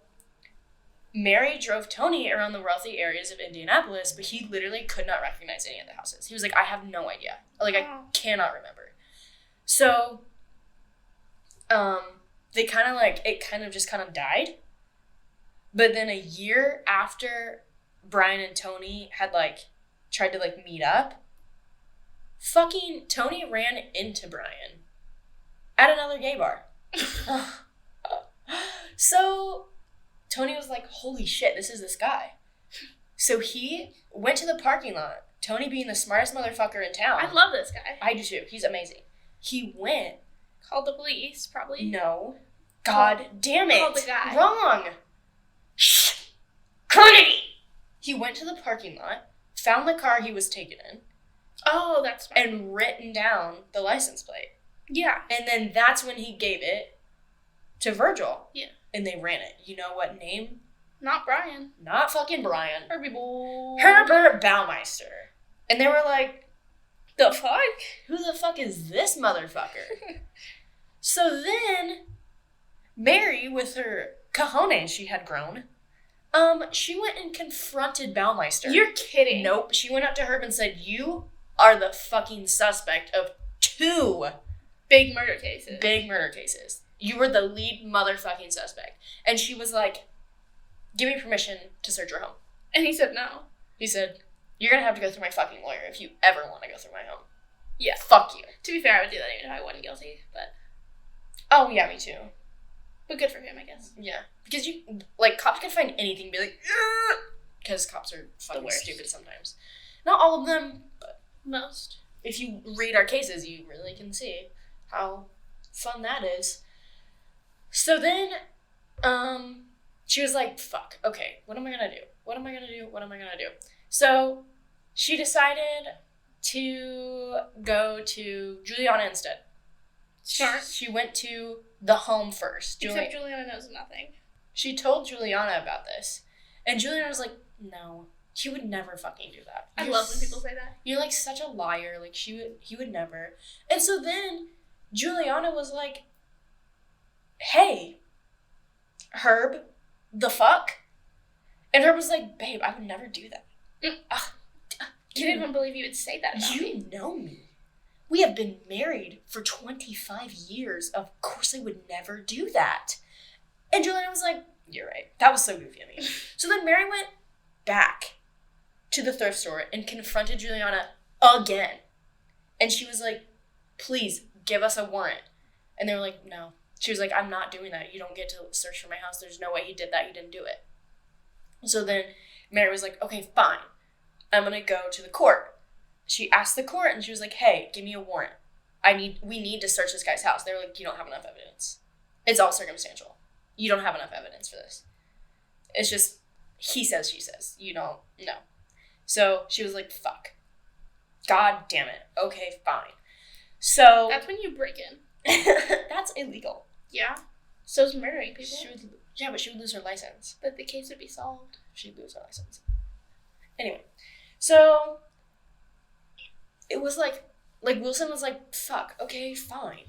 Mary drove Tony around the wealthy areas of Indianapolis, but he literally could not recognize any of the houses. He was like, I have no idea. Like, I cannot remember. So, it kind of just died. But then a year after Brian and Tony had, like, tried to, like, meet up, fucking Tony ran into Brian at another gay bar. So Tony was like, holy shit, this is this guy. So he went to the parking lot, Tony being the smartest motherfucker in town. I love this guy. I do too. He's amazing. He went. Called the police, probably. No. God damn it. Called the guy. Wrong. Shh. Carnegie. He went to the parking lot, found the car he was taken in. Oh, that's smart. And written down the license plate. Yeah. And then that's when he gave it to Virgil. Yeah. And they ran it. You know what name? Not Brian. Not fucking Brian. Herbie boy. Herb Baumeister. And they were like, the fuck? Who the fuck is this motherfucker? So then, Mary, with her cojones she had grown, she went and confronted Baumeister. You're kidding. Nope. She went up to Herb and said, you are the fucking suspect of 2 big murder cases. You were the lead motherfucking suspect. And she was like, give me permission to search your home. And he said no. He said, you're going to have to go through my fucking lawyer if you ever want to go through my home. Yeah. Fuck you. To be fair, I would do that even if I wasn't guilty, but... Oh, yeah, me too. But good for him, I guess. Yeah. Because you, like, cops can find anything and be like, because cops are fucking stupid sometimes. Not all of them, but most. If you read our cases, you really can see how fun that is. So then, she was like, fuck, okay, what am I gonna do? So, she decided to go to Juliana instead. Smart. She went to the home first. Except Juliana knows nothing. She told Juliana about this. And Juliana was like, no, he would never fucking do that. I love when people say that. You're like such a liar. Like he would never. And so then Juliana was like, hey, Herb, the fuck? And Herb was like, babe, I would never do that. I didn't even believe you would say that about me. You know me. We have been married for 25 years. Of course I would never do that. And Juliana was like, you're right. That was so goofy of me. So then Mary went back to the thrift store and confronted Juliana again. And she was like, please give us a warrant. And they were like, no. She was like, I'm not doing that. You don't get to search for my house. There's no way he did that. He didn't do it. So then Mary was like, okay, fine. I'm going to go to the court. She asked the court and she was like, hey, give me a warrant. We need to search this guy's house. They were like, you don't have enough evidence. It's all circumstantial. you don't have enough evidence for this. It's just, he says, she says. You don't know. So she was like, fuck. God damn it. Okay, fine. So. That's when you break in. That's illegal. Yeah. So's murdering people. But she would lose her license. But the case would be solved. She'd lose her license. Anyway. So. It was like Wilson was like, fuck, okay, fine.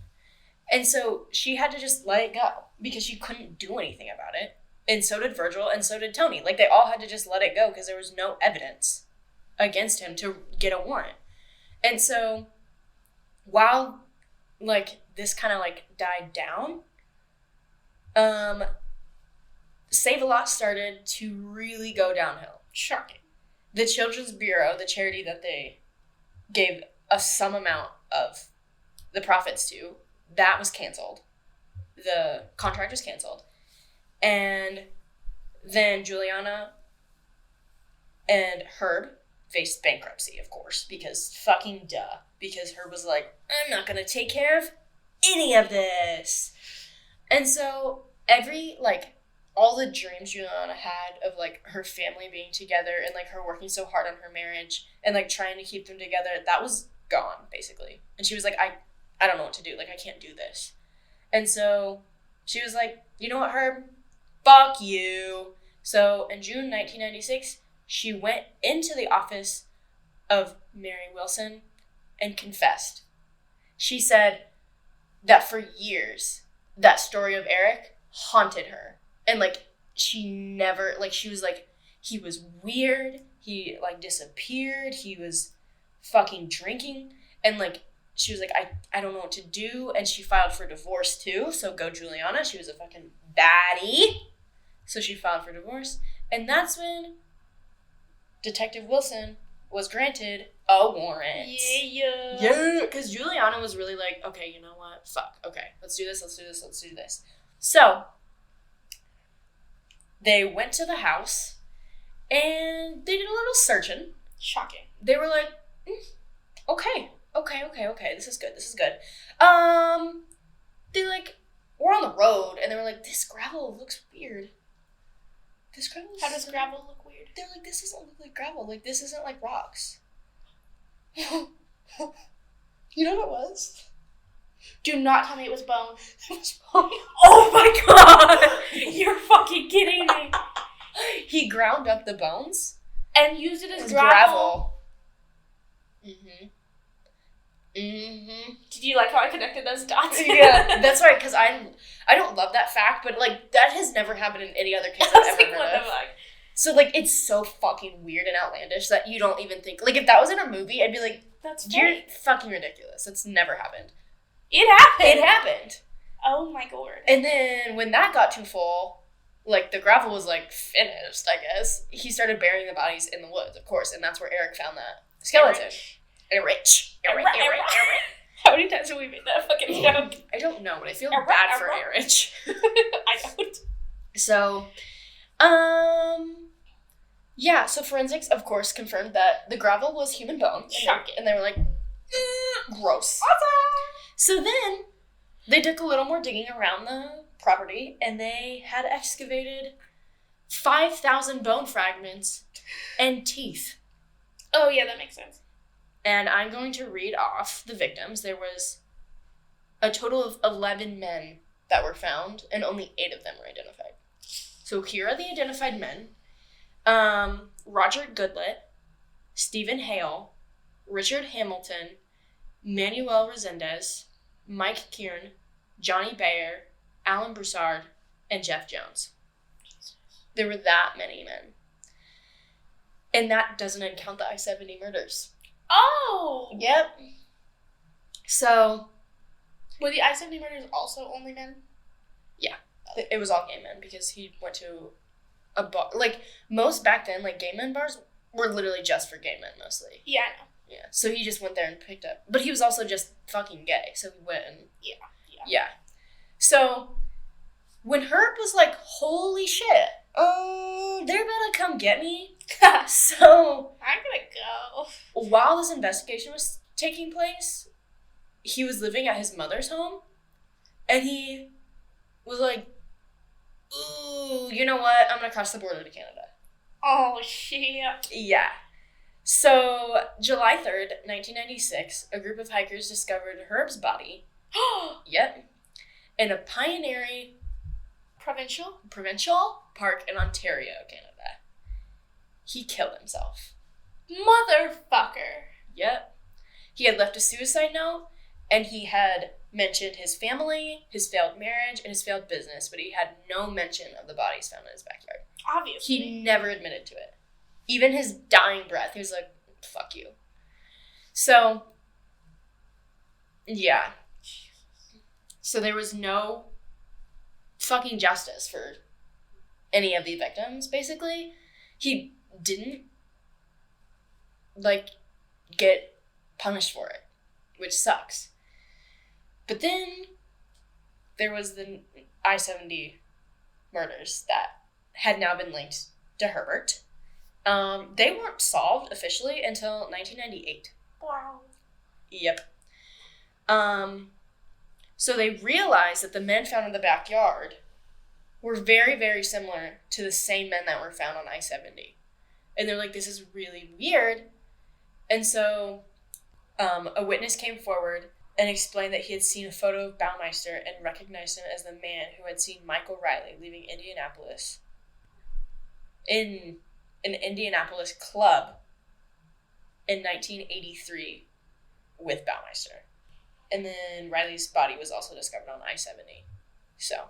And so she had to just let it go because she couldn't do anything about it. And so did Virgil and so did Tony. Like, they all had to just let it go because there was no evidence against him to get a warrant. And so while, like, this kind of, like, died down, Save-A-Lot started to really go downhill. Shocking. The Children's Bureau, the charity that they gave some amount of the profits to, that was canceled. The contract was canceled. And then Juliana and Herb faced bankruptcy, of course, because fucking duh. Because Herb was like, I'm not going to take care of any of this. And so all the dreams Juliana had of, like, her family being together and, like, her working so hard on her marriage and, like, trying to keep them together, that was gone, basically. And she was like, I don't know what to do. Like, I can't do this. And so she was like, you know what, Herb? Fuck you. So in June 1996, she went into the office of Mary Wilson and confessed. She said that for years, that story of Eric haunted her. And, like, she never, like, she was like, he was weird. He, like, disappeared. He was fucking drinking. And, like, she was like, I don't know what to do. And she filed for divorce, too. So go Juliana. She was a fucking baddie. So she filed for divorce. And that's when Detective Wilson was granted a warrant. Yeah. Because Juliana was really like, okay, you know what? Fuck. Okay, let's do this. So they went to the house and they did a little searching. Shocking. They were like, okay. This is good. They, like, were on the road and they were like, this gravel looks weird. How does gravel look weird? They're like, this doesn't look like gravel. Like, this isn't like rocks. You know what it was? Do not tell me it was bone. It was bone. Oh my god! You're fucking kidding me. He ground up the bones and used it as gravel. Did you like how I connected those dots? Yeah, that's right, because I don't love that fact, but, like, that has never happened in any other case I've ever heard of. So, like, it's so fucking weird and outlandish that you don't even think, like, if that was in a movie, I'd be like, you're fucking ridiculous. That's never happened. It happened. Oh my god. And then when that got too full, like, the gravel was, like, finished, I guess. He started burying the bodies in the woods, of course, and that's where Eric found that skeleton. Eric. How many times have we made that fucking joke? I don't know, but I feel bad for Eric. I don't. So, yeah, so forensics, of course, confirmed that the gravel was human bone. And they were like, gross. Awesome! So then, they did a little more digging around the property, and they had excavated 5,000 bone fragments and teeth. Oh, yeah, that makes sense. And I'm going to read off the victims. There was a total of 11 men that were found, and only 8 of them were identified. So here are the identified men. Roger Goodlett, Stephen Hale, Richard Hamilton, Manuel Resendez, Mike Kieran, Johnny Bayer, Alan Broussard, and Jeff Jones. There were that many men. And that doesn't count the I-70 murders. Oh! Yep. So... Were the I-70 murders also only men? Yeah. It was all gay men because he went to a bar. Like, most back then, like, gay men bars were literally just for gay men, mostly. Yeah, I know. Yeah. So he just went there and picked up. But he was also just fucking gay, so he went and... Yeah. So, when Herb was like, holy shit, they're about to come get me. So... I'm gonna go. While this investigation was taking place, he was living at his mother's home, and he was like, ooh, you know what? I'm gonna cross the border to Canada. Oh, shit. Yeah. So, July 3rd, 1996, a group of hikers discovered Herb's body. Yep. In a pioneering provincial park in Ontario, Canada. He killed himself. Motherfucker. Yep. He had left a suicide note, and he had mentioned his family, his failed marriage, and his failed business, but he had no mention of the bodies found in his backyard. Obviously. He never admitted to it. Even his dying breath, he was like, fuck you. So, yeah. So there was no fucking justice for any of the victims, basically. He didn't, like, get punished for it, which sucks. But then there was the I-70 murders that had now been linked to Herbert. They weren't solved officially until 1998. Wow. Yep. So they realized that the men found in the backyard were very, very similar to the same men that were found on I-70. And they're like, this is really weird. And so a witness came forward and explained that he had seen a photo of Baumeister and recognized him as the man who had seen Michael Riley leaving Indianapolis in an Indianapolis club in 1983 with Baumeister. And then Riley's body was also discovered on I-70. So,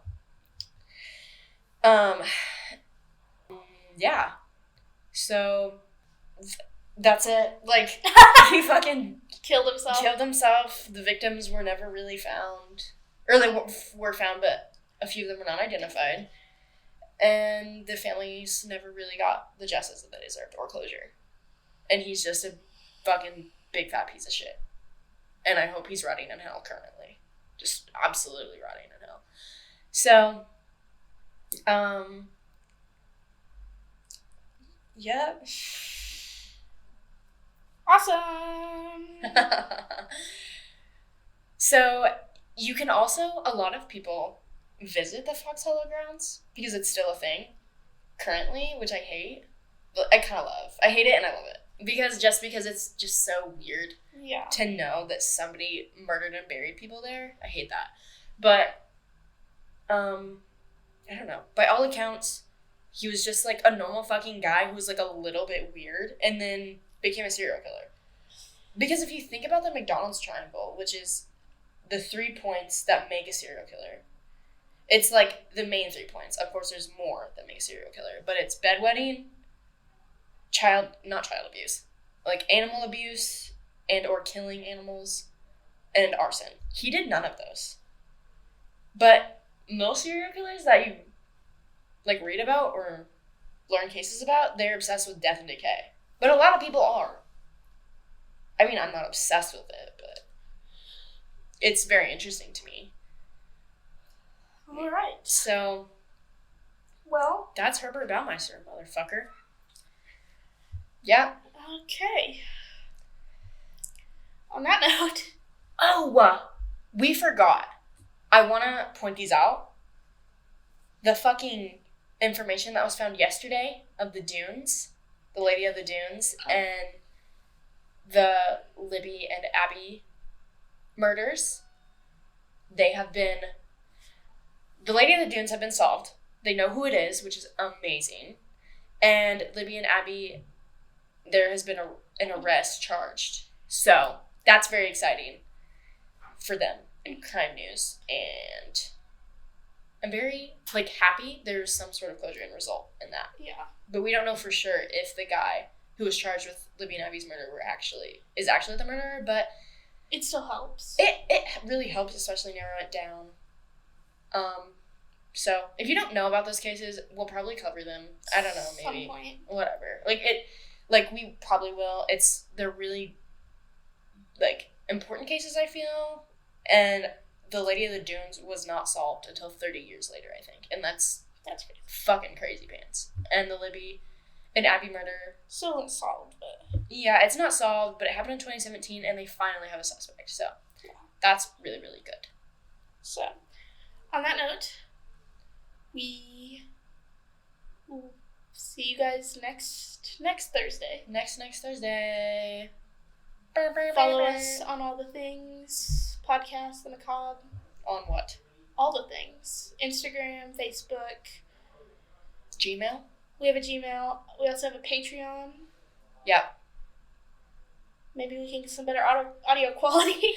yeah. So, that's it. Like, he fucking Killed himself. The victims were never really found. Or they were found, but a few of them were not identified. And the families never really got the justice that they deserved or closure. And he's just a fucking big fat piece of shit. And I hope he's rotting in hell currently. Just absolutely rotting in hell. So, yeah. Awesome. So, you can also, a lot of people visit the Fox Hollow grounds because it's still a thing currently, which I hate. But I kind of love. I hate it and I love it. Because it's just so weird to know that somebody murdered and buried people there. I hate that. But, I don't know. By all accounts, he was just like a normal fucking guy who was like a little bit weird and then became a serial killer. Because if you think about the McDonald's triangle, which is the 3 points that make a serial killer, it's like the main 3 points. Of course, there's more that make a serial killer, but it's bedwetting, not child abuse, like animal abuse and or killing animals, and arson. He did none of those. But most serial killers that you like read about or learn cases about, they're obsessed with death and decay. But a lot of people are. I mean, I'm not obsessed with it, but it's very interesting to me. All right. So, well, that's Herbert Baumeister, motherfucker. Yeah. Okay. On that note. Oh, we forgot. I want to point these out. The fucking information that was found yesterday of the dunes, the Lady of the Dunes, and the Libby and Abby murders, the Lady of the Dunes have been solved. They know who it is, which is amazing. And Libby and Abby, there has been an arrest charged. So, that's very exciting for them in crime news. And I'm very, happy there's some sort of closure and result in that. Yeah. But we don't know for sure if the guy who was charged with Libby and Abby's murder is actually the murderer, but it still helps. It really helps, especially narrow it down. So if you don't know about those cases, we'll probably cover them. I don't know, maybe. Some point. Whatever. We probably will. They're really, important cases, I feel. And the Lady of the Dunes was not solved until 30 years later, I think. And that's pretty fucking crazy pants. And the Libby and Abby murder still isn't solved, but yeah, it's not solved, but it happened in 2017, and they finally have a suspect. So that's really, really good. So, on that note, we will see you guys next Thursday. Next Thursday. Follow us on all the things. Podcast, The Macabre. On what? All the things. Instagram, Facebook. Gmail? We have a Gmail. We also have a Patreon. Yeah. Maybe we can get some better audio quality.